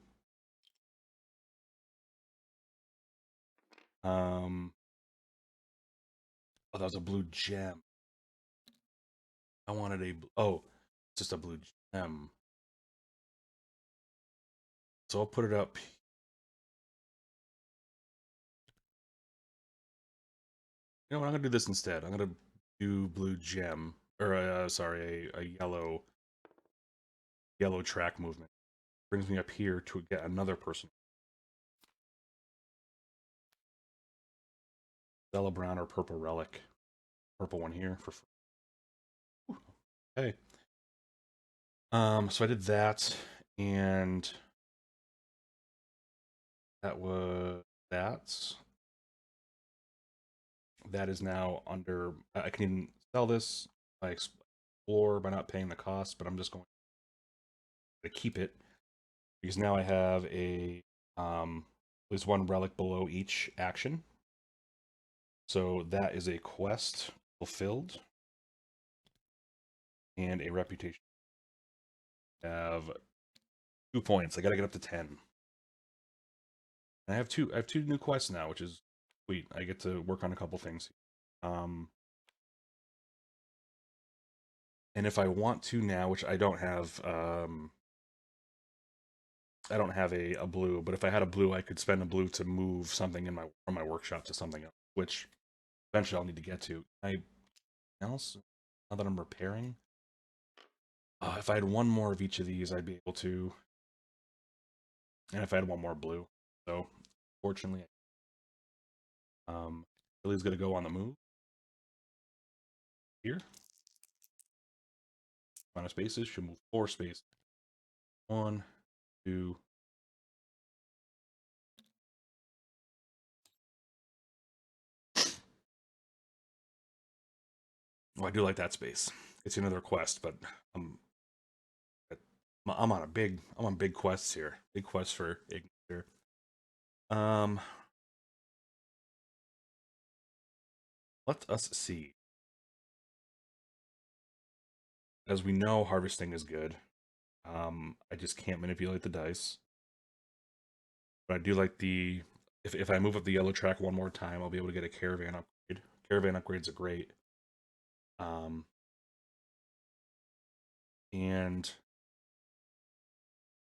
Oh, that was a blue gem. I wanted oh, it's just a blue gem. So I'll put it up. You know what? I'm gonna do this instead. I'm gonna do blue gem, or sorry, a yellow track movement. Brings me up here to get another person. Stella Brown or purple relic. Purple one here for free. Hey. So I did that, and that was that. That is now under. I can even sell this. I explore by not paying the cost, but I'm just going to keep it because now I have there's one relic below each action. So that is a quest fulfilled and a reputation. I have 2 points. I gotta get up to 10. And I have two new quests now, which is sweet. I get to work on a couple things. Um and if I want to now, which I don't have a blue, but if I had a blue, I could spend a blue to move something from my workshop to something else, which eventually I'll need to get to. Else now that I'm repairing. If I had one more of each of these, I'd be able to, and if I had one more blue. So, fortunately, Billy's gonna go on the move here. Amount of spaces should move 4 spaces. 1, 2. Well, I do like that space. It's another quest, but I'm I'm on big quests here. Big quests for Ignis here. Um, let us see. As we know, harvesting is good. I just can't manipulate the dice. But I do like if I move up the yellow track one more time, I'll be able to get a caravan upgrade. Caravan upgrades are great. Um, and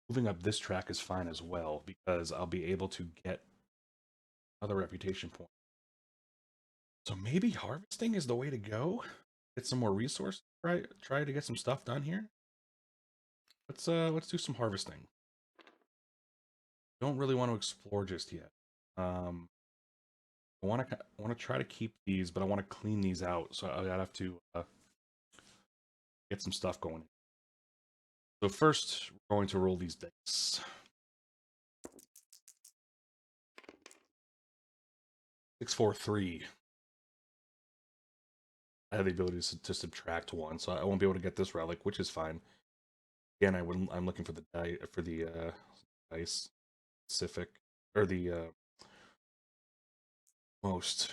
moving up this track is fine as well because I'll be able to get another reputation point. So maybe harvesting is the way to go. Get some more resources. Try to get some stuff done here. Let's do some harvesting. Don't really want to explore just yet. I want to try to keep these, but I want to clean these out. So I have to get some stuff going. So first, we're going to roll these dice. 6, 4, 3. I have the ability to subtract 1, so I won't be able to get this relic, which is fine. Again, I'm looking for the dice specific or the most.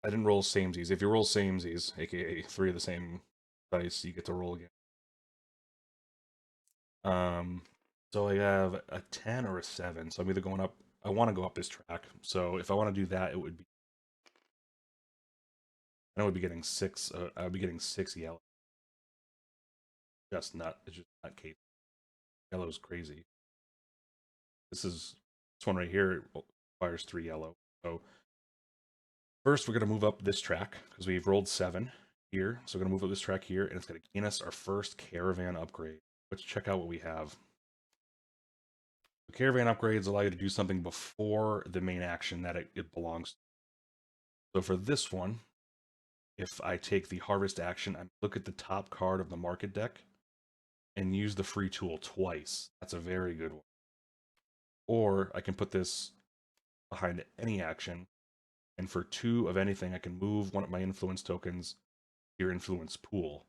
I didn't roll samesies. If you roll samesies, aka 3 of the same dice, you get to roll again. So I have a 10 or a 7. So I'm either going up. I want to go up this track. So if I want to do that, it would be. I would be getting 6. I would be getting 6 yellow. It's just not case. Yellow's crazy. This one right here requires 3 yellow. So first we're gonna move up this track because we've rolled 7 here. So we're gonna move up this track here, and it's gonna gain us our first caravan upgrade. Let's check out what we have. The caravan upgrades allow you to do something before the main action that it belongs to. So for this one, if I take the harvest action, I look at the top card of the market deck and use the free tool twice. That's a very good one. Or I can put this behind any action, and for 2 of anything, I can move one of my influence tokens to your influence pool.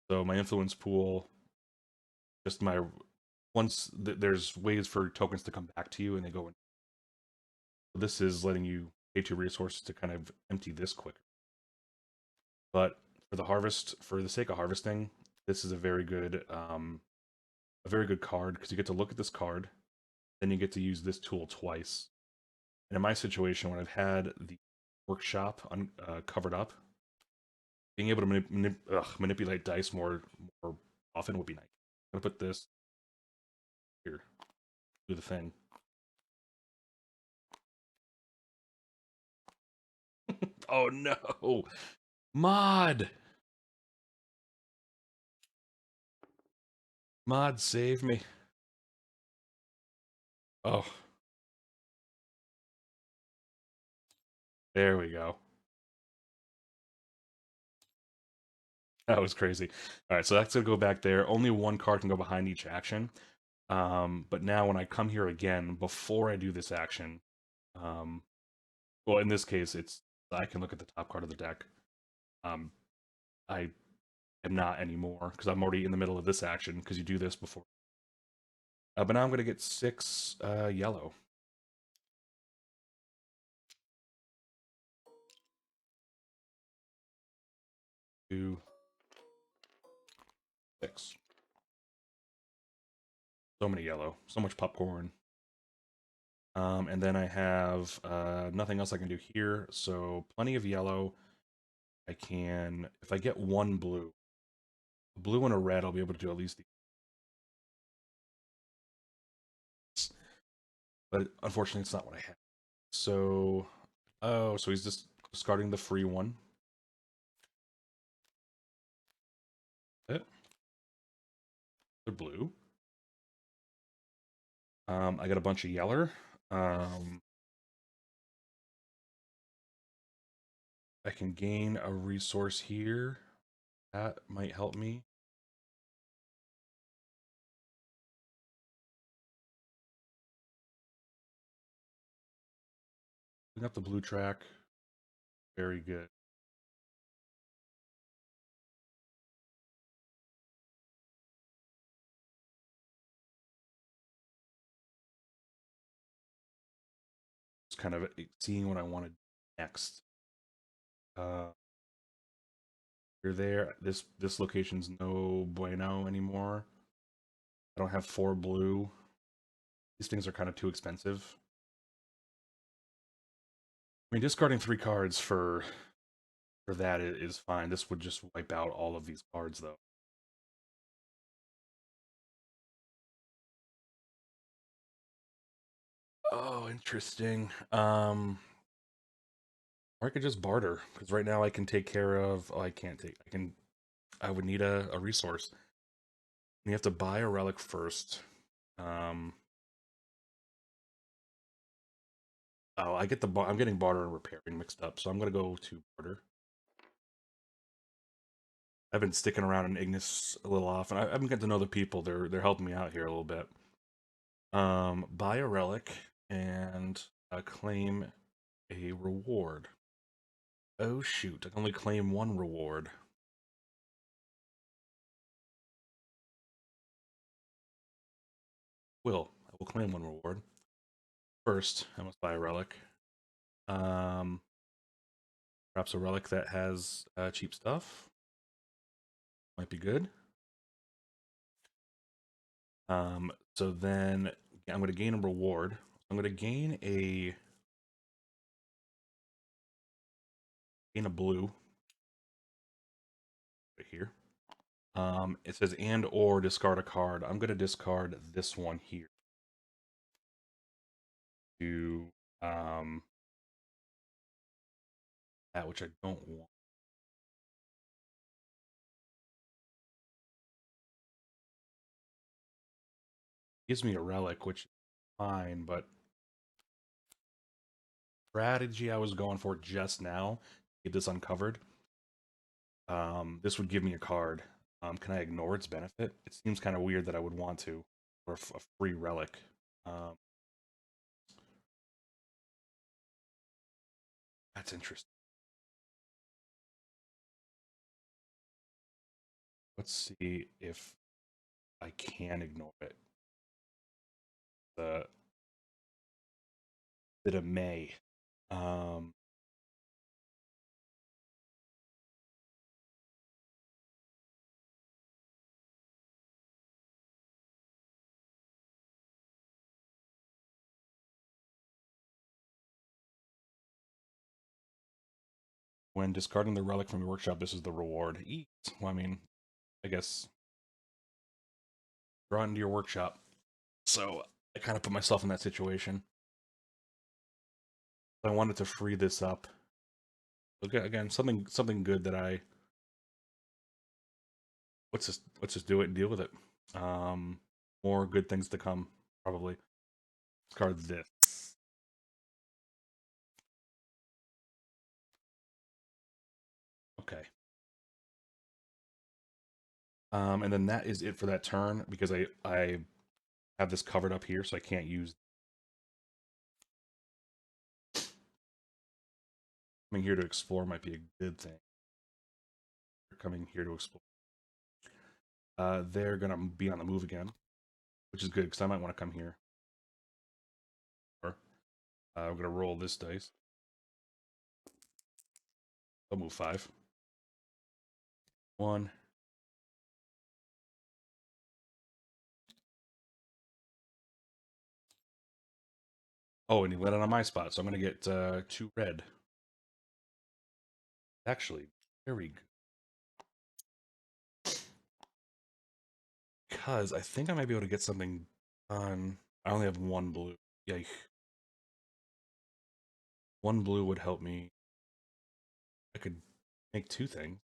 So my influence pool, just my there's ways for tokens to come back to you, and they go in. This is letting you pay 2 resources to kind of empty this quicker. But for the harvest, for the sake of harvesting, this is a very good card because you get to look at this card, then you get to use this tool twice. And in my situation, when I've had the workshop covered up, being able to manipulate dice more often would be nice. I'm gonna put this here, do the thing. Oh no, mod, save me. Oh, there we go. That was crazy. All right, so that's gonna go back there. Only 1 card can go behind each action. But now when I come here again, before I do this action, um, well, in this case, I can look at the top card of the deck. I am not anymore because I'm already in the middle of this action because you do this before. But now I'm going to get 6 yellow. Two, 6. So many yellow. So much popcorn. And then I have nothing else I can do here. So plenty of yellow. I can, if I get 1 blue, a blue and a red, I'll be able to do at least these. But unfortunately, it's not what I have. So, oh, so he's just discarding the free one. It. They're blue. I got a bunch of yeller. I can gain a resource here. That might help me. Clean up the blue track. Very good. Just kind of seeing what I want to do next. You're there. This location's no bueno anymore. I don't have 4 blue. These things are kind of too expensive. I mean, discarding 3 cards for that is fine. This would just wipe out all of these cards, though. Oh, interesting. Or I could just barter because right now I can take care of. Oh, I can't take. I can. I would need a resource. You have to buy a relic first. Oh, I get I'm getting barter and repairing mixed up, so I'm gonna go to barter. I've been sticking around in Ignis a little off, and I've been getting to know the people. They're helping me out here a little bit. Buy a relic and claim a reward. Oh shoot! I can only claim 1 reward. I will claim 1 reward. First, I must buy a relic. Um, Perhaps a relic that has cheap stuff. Might be good. So then I'm going to gain a reward. I'm going to gain a blue right here. It says and or discard a card. I'm going to discard this one here to that which I don't want. Gives me a relic, which is fine, but strategy I was going for just now, get this uncovered, This would give me a card. Can I ignore its benefit? It seems kind of weird that I would want to, or a free relic. Um, that's interesting. Let's see if I can ignore it. The bit of May. Um, when discarding the relic from your workshop, this is the reward. Eat. Well, I mean, I guess draw it into your workshop. So I kind of put myself in that situation. I wanted to free this up. Okay, again, something good that I let's just do it and deal with it. Um, more good things to come, probably. Discard this. Okay. And then that is it for that turn because I have this covered up here, so I can't use. Coming here to explore might be a good thing. Coming here to explore. They're gonna be on the move again, which is good because I might want to come here. Or I'm gonna roll this dice. I'll move 5. 1. Oh, and he landed on my spot, so I'm gonna get 2 red. Actually, very good. Because I think I might be able to get something done. I only have 1 blue. Yike. 1 blue would help me. I could make 2 things.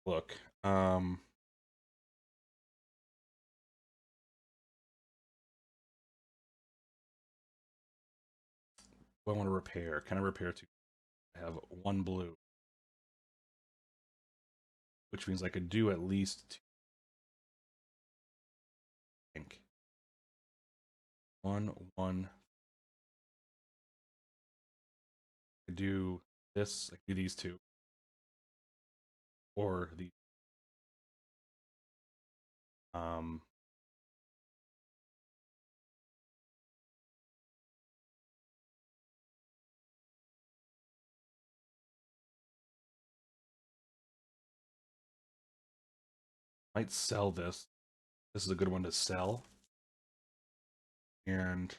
Look, I want to repair. Can I repair 2? I have 1 blue, which means I could do at least 2 pink. 1, 1. I could do this. I could do these 2. Or the um might sell this. This is a good one to sell. And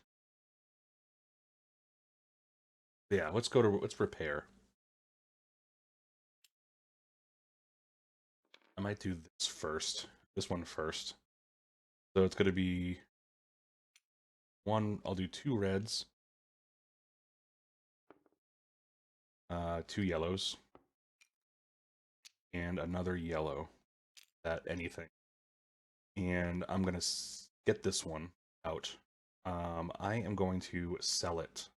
yeah, let's repair. I might do this first. This one first. So it's going to be 1. I'll do 2 reds, 2 yellows, and another yellow. That anything. And I'm going to get this one out. I am going to sell it.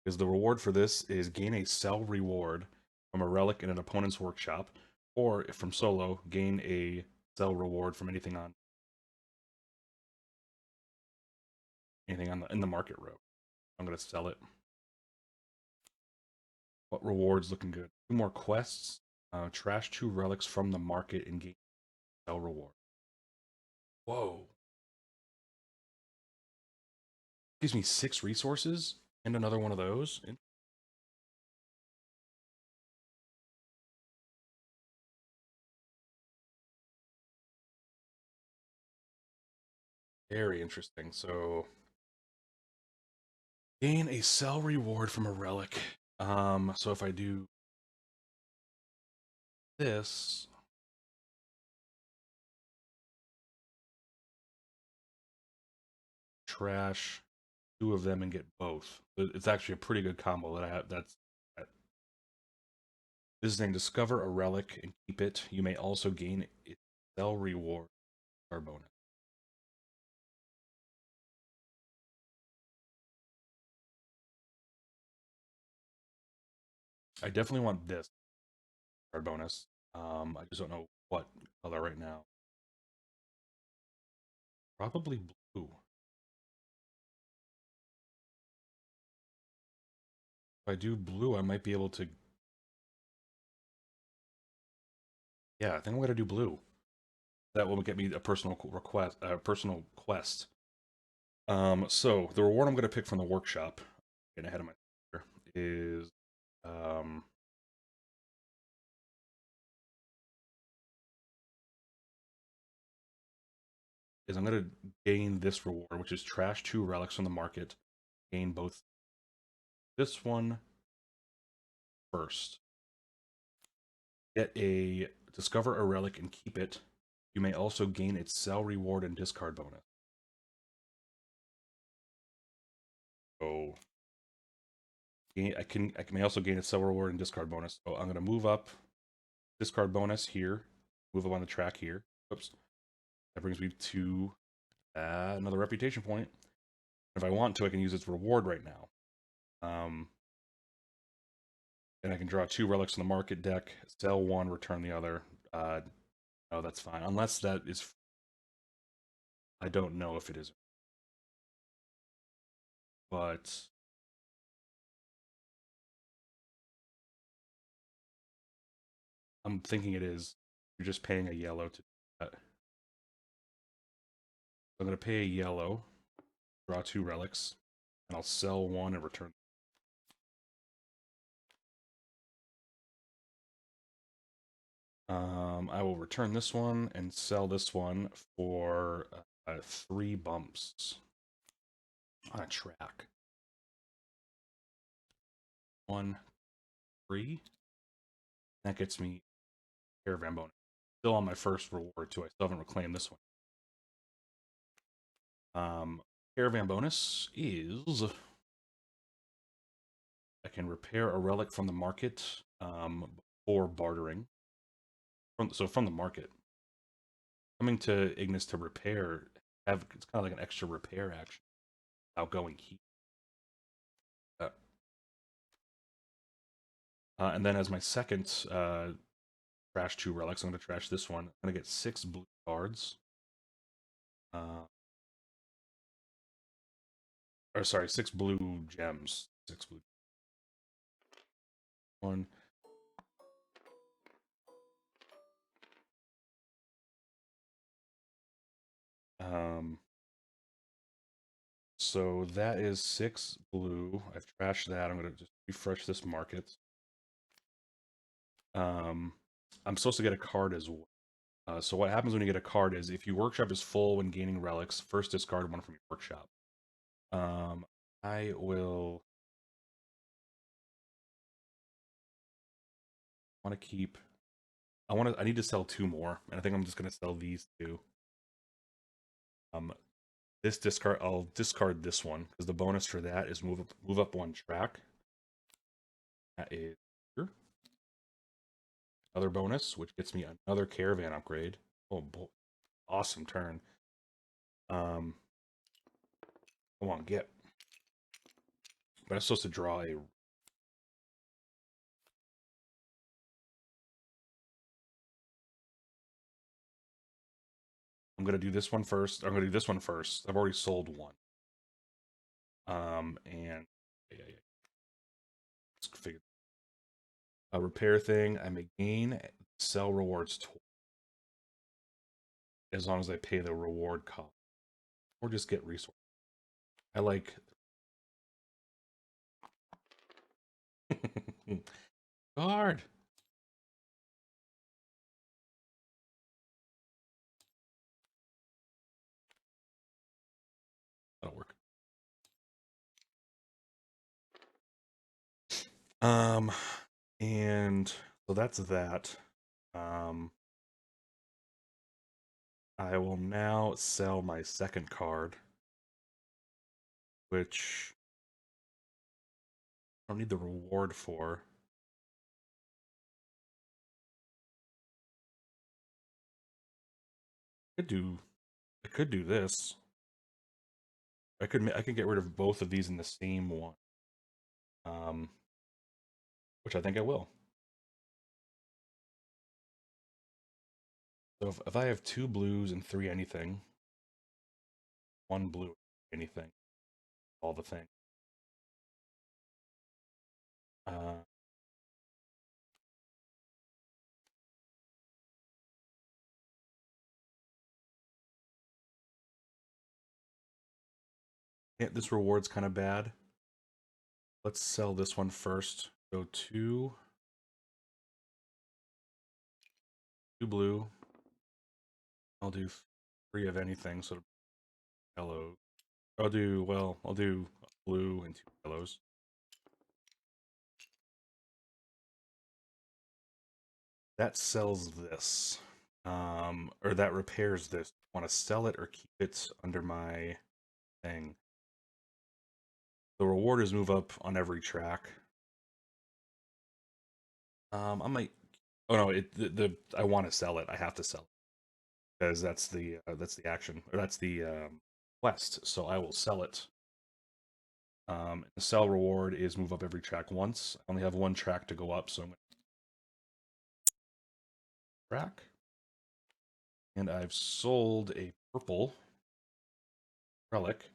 Because the reward for this is gain a sell reward from a relic in an opponent's workshop, or if from solo, gain a sell reward from anything on in the market row. I'm gonna sell it. What rewards looking good? 2 more quests. Trash 2 relics from the market and gain sell reward. Whoa! Gives me 6 resources and another one of those. Very interesting. So gain a sell reward from a relic. So if I do this, trash two of them and get both. It's actually a pretty good combo that I have. This is named Discover a Relic and keep it. You may also gain a sell reward or bonus. I definitely want this card bonus. I just don't know what color right now. Probably blue. If I do blue, I might be able to. Yeah, I think I'm gonna do blue. That will get me a personal request, personal quest. So the reward I'm gonna pick from the workshop, getting ahead of my is um I'm gonna gain this reward, which is trash 2 relics from the market. Gain both this one first. Get a discover a relic and keep it. You may also gain its sell reward and discard bonus. So I may also gain its sell reward and discard bonus. So I'm gonna move up discard bonus here, move up on the track here. Oops. That brings me to another reputation point. If I want to, I can use its reward right now. And I can draw 2 relics in the market deck, sell one, return the other. No, that's fine. Unless that is... I don't know if it is. But... I'm thinking it is. You're just paying a yellow to do that. I'm going to pay a yellow, draw 2 relics, and I'll sell one and return. I will return this one and sell this one for 3 bumps on a track. 1, 3. That gets me caravan bonus. Still on my first reward too. I still haven't reclaimed this one. Caravan bonus is I can repair a relic from the market for bartering. From the market. Coming to Ignis to repair, it's kind of like an extra repair action. Outgoing heat. And then as my second trash 2 relics, I'm going to trash this one. I'm going to get 6 blue cards. Or sorry, 6 blue gems. 6 blue. 1. So that is 6 blue. I've trashed that. I'm going to just refresh this market. I'm supposed to get a card as well. So what happens when you get a card is if your workshop is full when gaining relics, first discard one from your workshop. I will want to keep. I need to sell 2 more, and I think I'm just going to sell these 2. This discard. I'll discard this one because the bonus for that is move up 1 track. That is here. Another bonus, which gets me another caravan upgrade. Oh boy, awesome turn. Come on, get. But I'm supposed to draw a. I'm gonna do this one first. I'm gonna do this one first. I've already sold one. And yeah. Let's figure. A repair thing. I may gain sell rewards as long as I pay the reward cost, or just get resources. I like. Guard. That'll work. And so that's that. I will now sell my second card. which I don't need the reward for. I could do this. I could get rid of both of these in the same one. Which I think I will. So if I have 2 blues and 3 anything, 1 blue anything, all the thing. Uh, yeah, this reward's kind of bad. Let's sell this one first. Go 2 blue. I'll do 3 of anything, so yellow. I'll do blue and 2 yellows. That sells this. Or that repairs this. Want to sell it or keep it under my thing? The rewarders move up on every track. I might. Oh no! I want to sell it. I have to sell it because that's the action, or that's the quest. So I will sell it. The sell reward is move up every track once. I only have 1 track to go up, so I'm going to track. And I've sold a purple relic.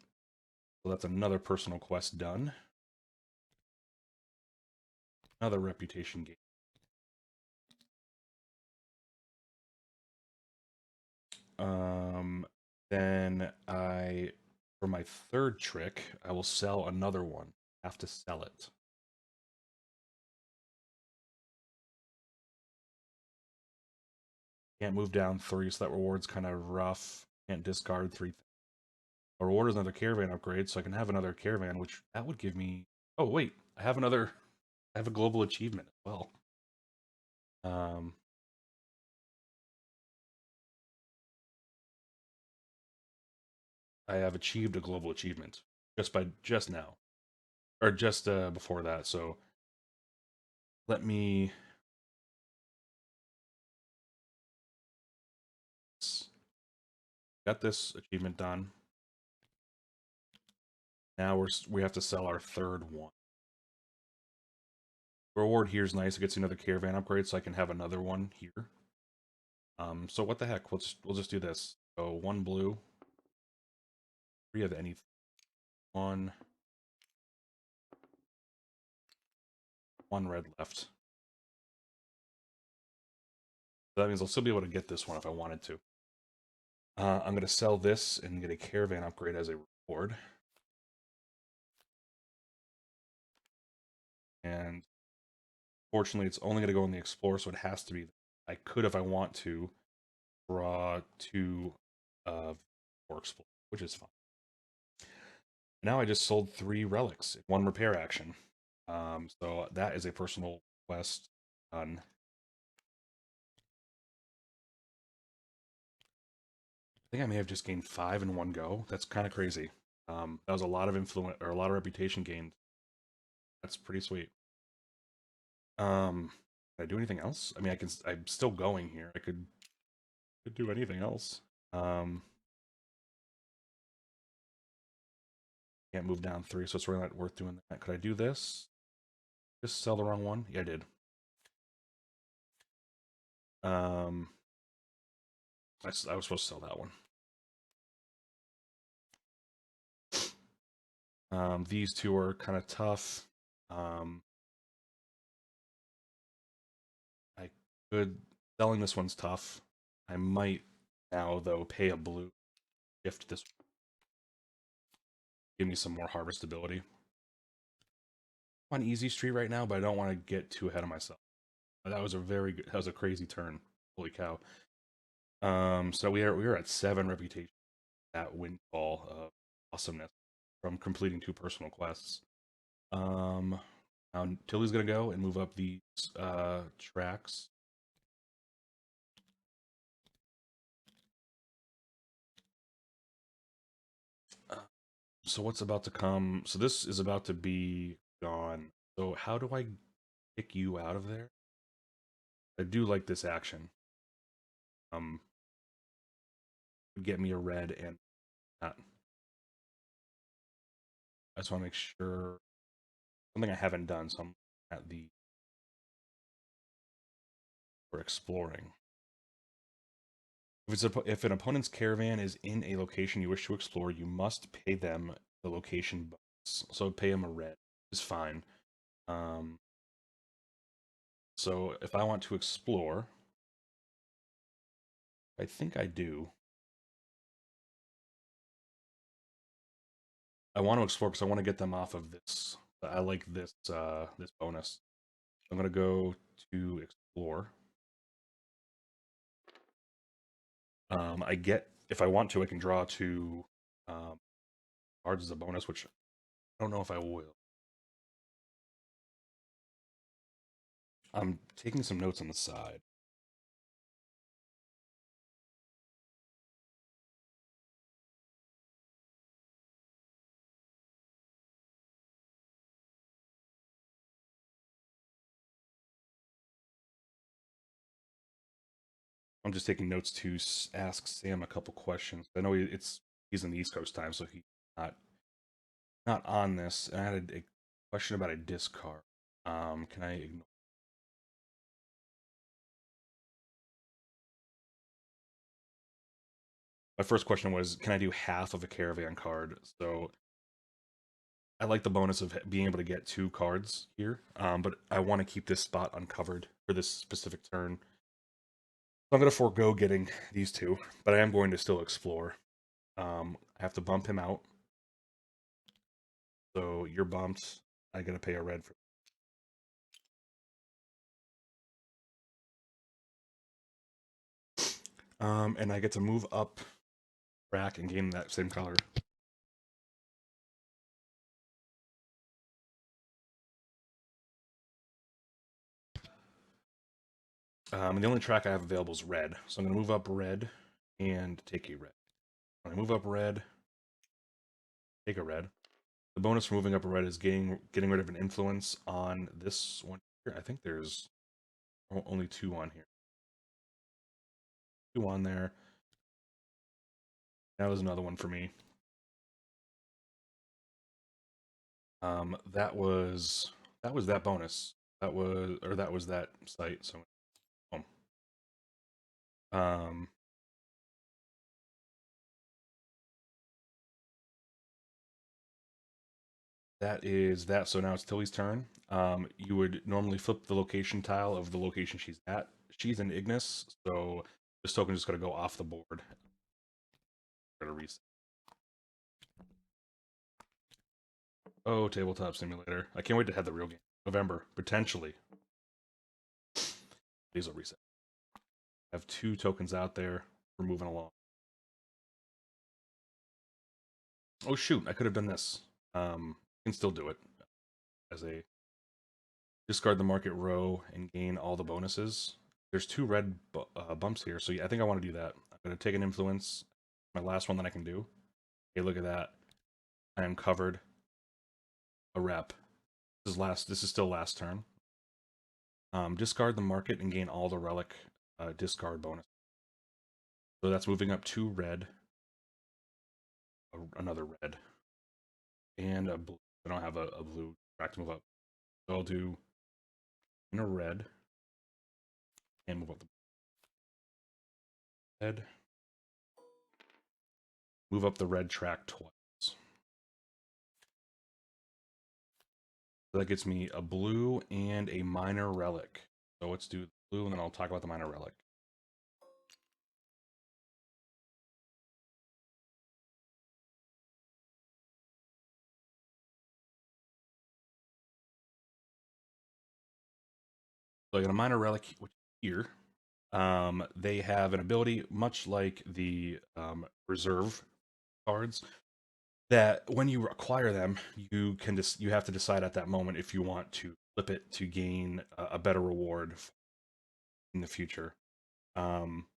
So that's another personal quest done. Another reputation gain. Then for my 3rd trick, I will sell another one. I have to sell it. Can't move down 3, so that reward's kind of rough. Can't discard 3. A reward is another caravan upgrade, so I can have another caravan, which that would give me. Oh wait, I have a global achievement as well. I have achieved a global achievement just now, or just before that. So let me got this achievement done. Now we have to sell our 3rd one. The reward here is nice. It gets another caravan upgrade, so I can have another one here. So what the heck? We'll just do this. So 1 blue, 3 of anything. 1 red left. So that means I'll still be able to get this one if I wanted to. I'm going to sell this and get a caravan upgrade as a reward. And fortunately, it's only going to go in the Explorer, so it has to be. I could, if I want to, draw 2 for Explorer, which is fine. Now I just sold 3 relics in 1 repair action. So that is a personal quest done. I think I may have just gained 5 in 1 go. That's kind of crazy. That was a lot of influence or a lot of reputation gained. That's pretty sweet. Can I do anything else? I mean, I'm still going here. I could do anything else. Can't move down 3, so it's really not worth doing that. Could I do this? Just sell the wrong one? Yeah, I did. I was supposed to sell that one. These 2 are kind of tough. I could selling this one's tough. I might now though pay a blue, gift this, give me some more harvestability. I'm on easy street right now, but I don't want to get too ahead of myself. That was that was a crazy turn. Holy cow. So we are at 7 reputation. That windfall of awesomeness from completing 2 personal quests. Now Tilly's gonna go and move up these tracks. So what's about to come? So this is about to be gone. So how do I kick you out of there? I do like this action. Um, get me a red and not. I just want to make sure something I haven't done. So I'm at the for exploring. If an opponent's caravan is in a location you wish to explore, you must pay them the location bonus. So pay them a red is fine. Um, so if I want to explore, I think I do. I want to explore because I want to get them off of this. I like this bonus. I'm gonna go to explore. I get if I want to, I can draw two cards as a bonus, which I don't know if I will. I'm taking some notes on the side. I'm just taking notes to ask Sam a couple questions. I know he's in the East Coast time, so he's not on this. And I had a question about a discard. Can I ignore? My first question was, can I do half of a caravan card? So I like the bonus of being able to get two cards here, but I want to keep this spot uncovered for this specific turn. So I'm going to forego getting these two, but I am going to still explore. I have to bump him out. So you're bumped. I got to pay a red for. And I get to move up track and gain that same color. And the only track I have available is red, so I'm going to move up red and take a red. When I move up red, take a red. The bonus for moving up a red is getting rid of an influence on this one here. I think there's only two on here. Two on there. That was another one for me. That was that bonus. That was that site. So, um, that is that. So now it's Tilly's turn. You would normally flip the location tile of the location she's at. She's in Ignis, so this token is just going to go off the board. Going to reset. Oh, tabletop simulator! I can't wait to have the real game. November potentially. These will reset. I have two tokens out there. We're moving along. Oh shoot! I could have done this. Can still do it as a discard the market row and gain all the bonuses. There's two red bumps here, so yeah, I think I want to do that. I'm going to take an influence. My last one that I can do. Hey, look at that. I am covered. A rep. This is still last turn. Discard the market and gain all the relic discard bonus. So that's moving up two red. Another red. And a blue. I don't have a blue track to move up. So I'll do in a red. And move up the red. Move up the red track twice. So that gets me a blue and a minor relic. So let's do blue, and then I'll talk about the minor relic. So I got a minor relic, which is here. They have an ability, much like the reserve cards, that when you acquire them, you have to decide at that moment if you want to flip it to gain a better reward in the future. Um,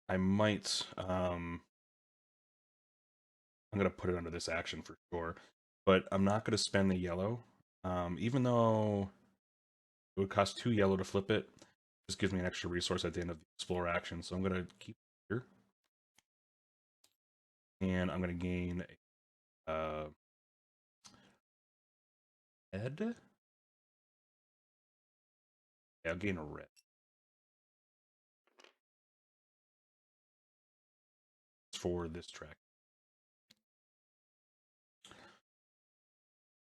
I might, I'm going to put it under this action for sure, but I'm not going to spend the yellow. Even though it would cost 2 yellow to flip it, this gives me an extra resource at the end of the explore action, so I'm going to keep it here. And I'm going to gain red. Yeah, I'll gain a red. For this track.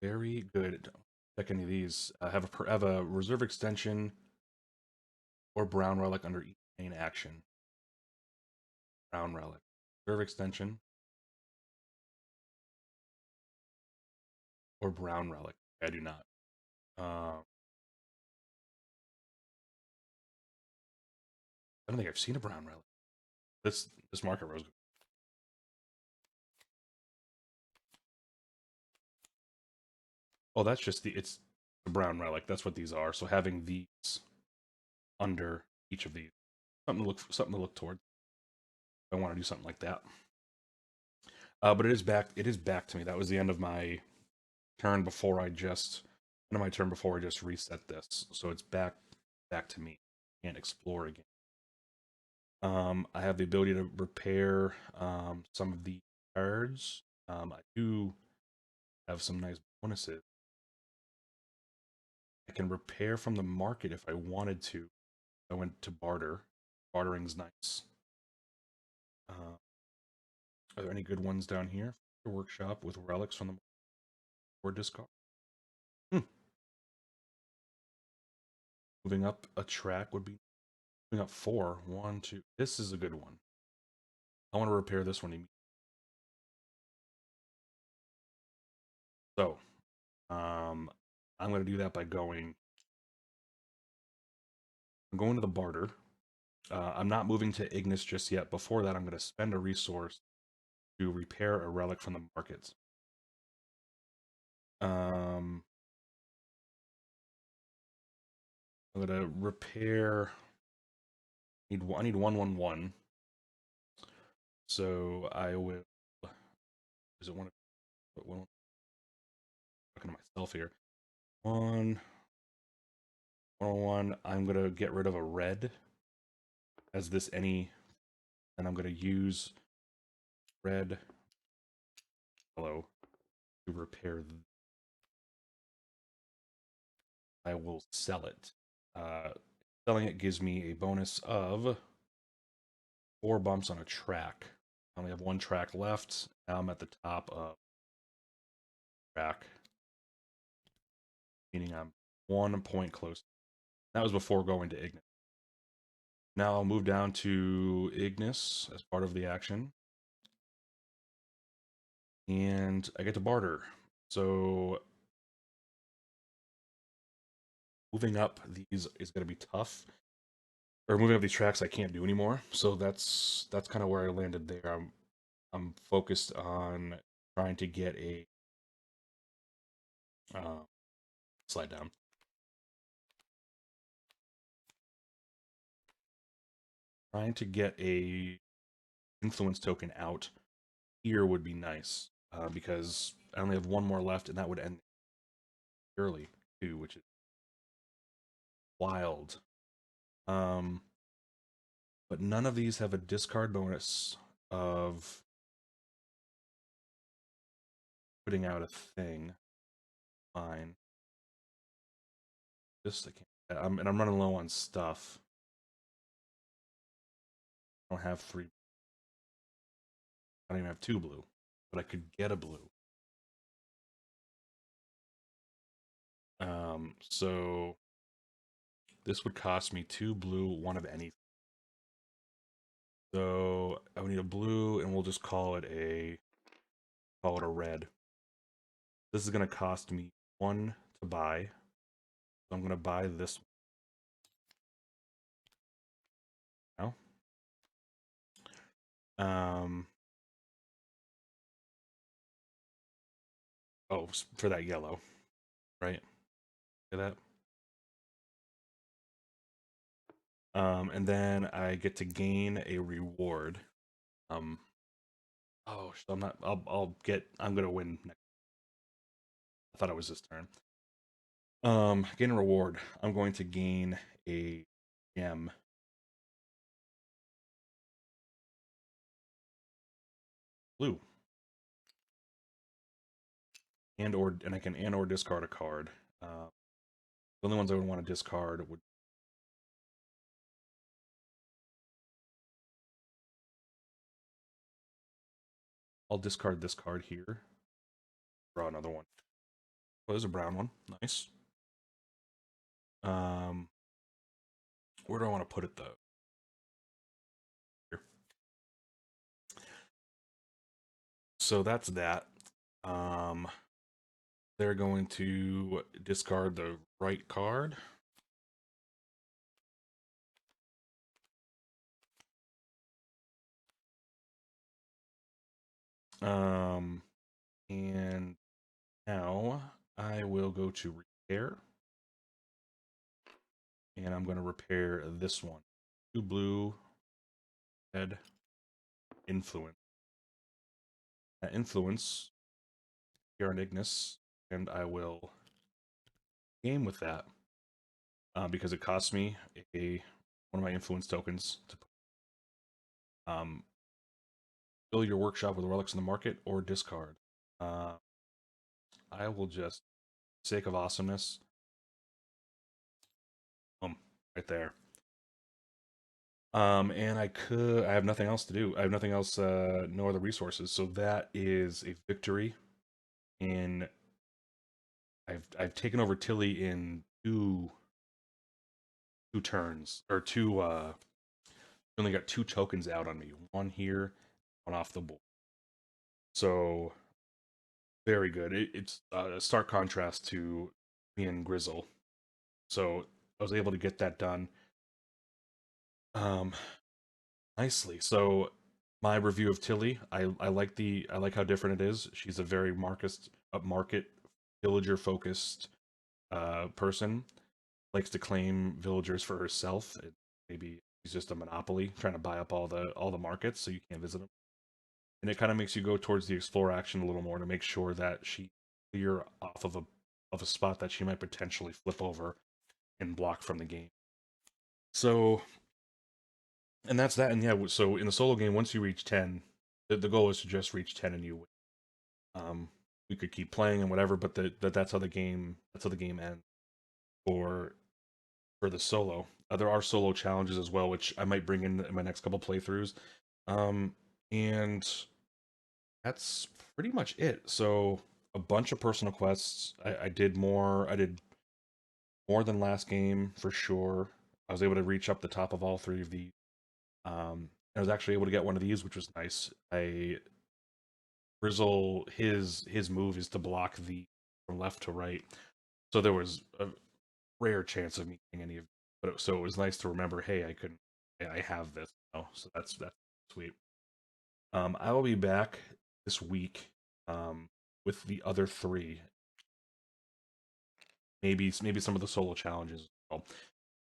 Very good. Check any of these. Have a reserve extension or brown relic under each main action. Brown relic. Reserve extension or brown relic. I do not. I don't think I've seen a brown relic. This market rose. Oh, that's just it's the brown relic. That's what these are. So having these under each of these, something to look toward. I want to do something like that. But it is back. It is back to me. That was the end of my turn before I just reset this. So it's back to me. Can't explore again. I have the ability to repair some of the cards. I do have some nice bonuses. I can repair from the market if I wanted to. I went to barter. Bartering's nice. Are there any good ones down here? Workshop with relics from the or discard. Moving up a track would be moving up 4. 1, 2. This is a good one. I want to repair this one immediately. So, I'm going to do that by going. I'm going to the barter. I'm not moving to Ignis just yet. Before that, I'm going to spend a resource to repair a relic from the market. I'm going to repair. I need 1/1/1. So I will. Is it one? Talking to myself here. 1/1. I'm going to get rid of a red as this any, and I'm going to use red, yellow to repair. I will sell it. Selling it gives me a bonus of 4 bumps on a track. I only have 1 track left. Now I'm at the top of track, meaning I'm 1 point close. That was before going to Ignis. Now I'll move down to Ignis as part of the action. And I get to barter. So moving up these is going to be tough. Or moving up these tracks I can't do anymore. So that's kind of where I landed there. I'm focused on trying to get a slide down. Trying to get a influence token out here would be nice because I only have 1 more left, and that would end early too, which is wild. But none of these have a discard bonus of putting out a thing. Fine. This I can't. And I'm running low on stuff. I don't have 3. I don't even have 2 blue, but I could get a blue. So this would cost me 2 blue, 1 of anything. So I would need a blue, and we'll just call it a red. This is going to cost me 1 to buy. So I'm going to buy this one now. Oh, for that yellow, right? Look at that. And then I get to gain a reward. Um, oh, so I'm not. I'll get. I'm gonna win next. I thought it was this turn. Gain a reward. I'm going to gain a gem. Blue. And I can or discard a card. The only ones I would want to discard would. I'll discard this card here. Draw another one. Oh, there's a brown one. Nice. Um, where do I want to put it though? Here. So that's that. Um, they're going to discard the right card. And now I will go to repair, and I'm going to repair this one. 2 blue, red, influence. That influence here on Ignis, and I will game with that because it costs me one of my influence tokens to fill your workshop with relics in the market or discard. I will just, sake of awesomeness, right there. And I have nothing else to do. I have nothing else, no other resources. So that is a victory. In I've taken over Tilly in two turns or two. Only got 2 tokens out on me. One here, one off the board. So very good. It's a stark contrast to me and Grizzle. So I was able to get that done. Nicely. So my review of Tilly, I like how different it is. She's a very market villager focused person. Likes to claim villagers for herself. Maybe she's just a monopoly trying to buy up all the markets so you can't visit them. And it kind of makes you go towards the explore action a little more to make sure that she clear off of a spot that she might potentially flip over and block from the game. So, and that's that. And yeah, so in the solo game, once you reach 10, the goal is to just reach 10 and you win. We could keep playing and whatever, but that's how the game ends for the solo. There are solo challenges as well, which I might bring in my next couple playthroughs. And that's pretty much it. So a bunch of personal quests. I did more. I did more than last game for sure. I was able to reach up the top of all 3 of these. I was actually able to get one of these, which was nice. Grizzle, his move is to block the from left to right. So there was a rare chance of me getting any of it. So it was nice to remember, hey, I have this. So that's sweet. I will be back this week with the other 3. Maybe some of the solo challenges as well.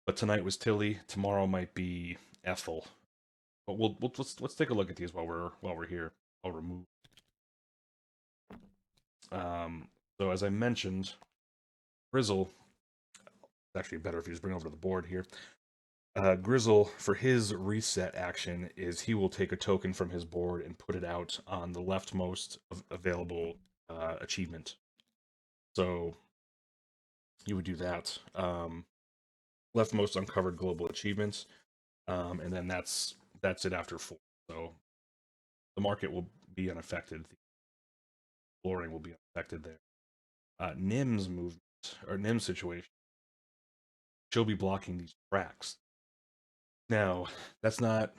But tonight was Tilly. Tomorrow might be Ethel. But let's take a look at these while we're here. I'll remove. So as I mentioned, Grizzle. It's actually better if you just bring it over to the board here. Grizzle, for his reset action, is he will take a token from his board and put it out on the leftmost available achievement. So you would do that. Leftmost uncovered global achievements, and then that's it after 4. So the market will be unaffected. The flooring will be unaffected there. Nim's movement or Nim's situation, she'll be blocking these tracks. Now that's not,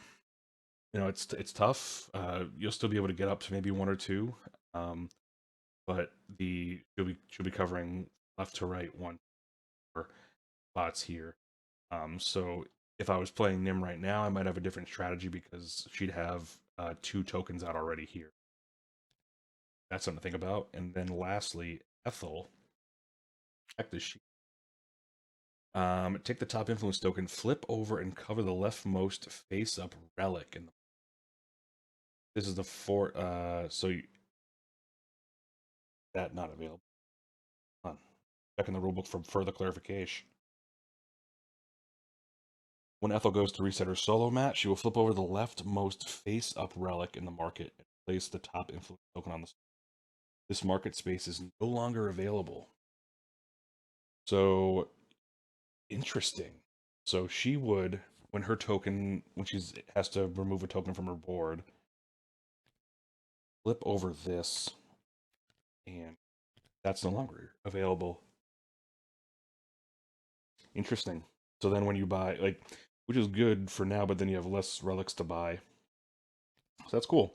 it's tough. You'll still be able to get up to maybe 1 or 2, but she'll be covering left to right 1 spots here. So if I was playing Nim right now, I might have a different strategy because she'd have 2 tokens out already here. That's something to think about. And then lastly, Ethel. Check this sheet. Take the top influence token, flip over, and cover the leftmost face-up relic. And this is the four. That not available. Hold on. Checking the rulebook for further clarification. When Ethel goes to reset her solo mat, she will flip over the leftmost face-up relic in the market and place the top influence token on the. This market space is no longer available. So interesting. So she would, when her token, when she has to remove a token from her board, flip over this, and that's no longer available. Interesting. So then when you buy, like, which is good for now, but then you have less relics to buy. So that's cool.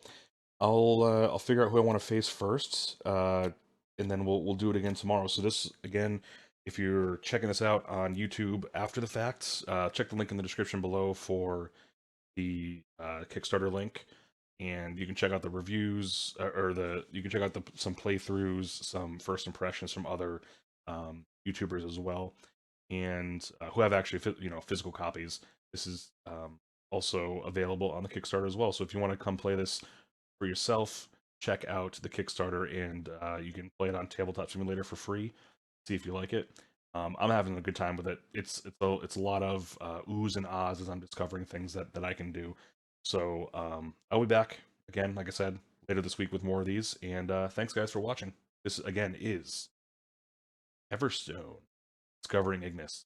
I'll figure out who I want to face first, and then we'll do it again tomorrow. So this again, if you're checking this out on YouTube after the fact, check the link in the description below for the Kickstarter link, and you can check out the reviews or the you can check out some playthroughs, some first impressions from other YouTubers as well, and who have actually physical copies. This is also available on the Kickstarter as well. So if you want to come play this for yourself, check out the Kickstarter, and you can play it on Tabletop Simulator for free. See if you like it. I'm having a good time with it. It's a lot of oohs and ahs as I'm discovering things that I can do. So I'll be back again, like I said, later this week with more of these. And thanks guys for watching. This again is Everstone, discovering Ignis.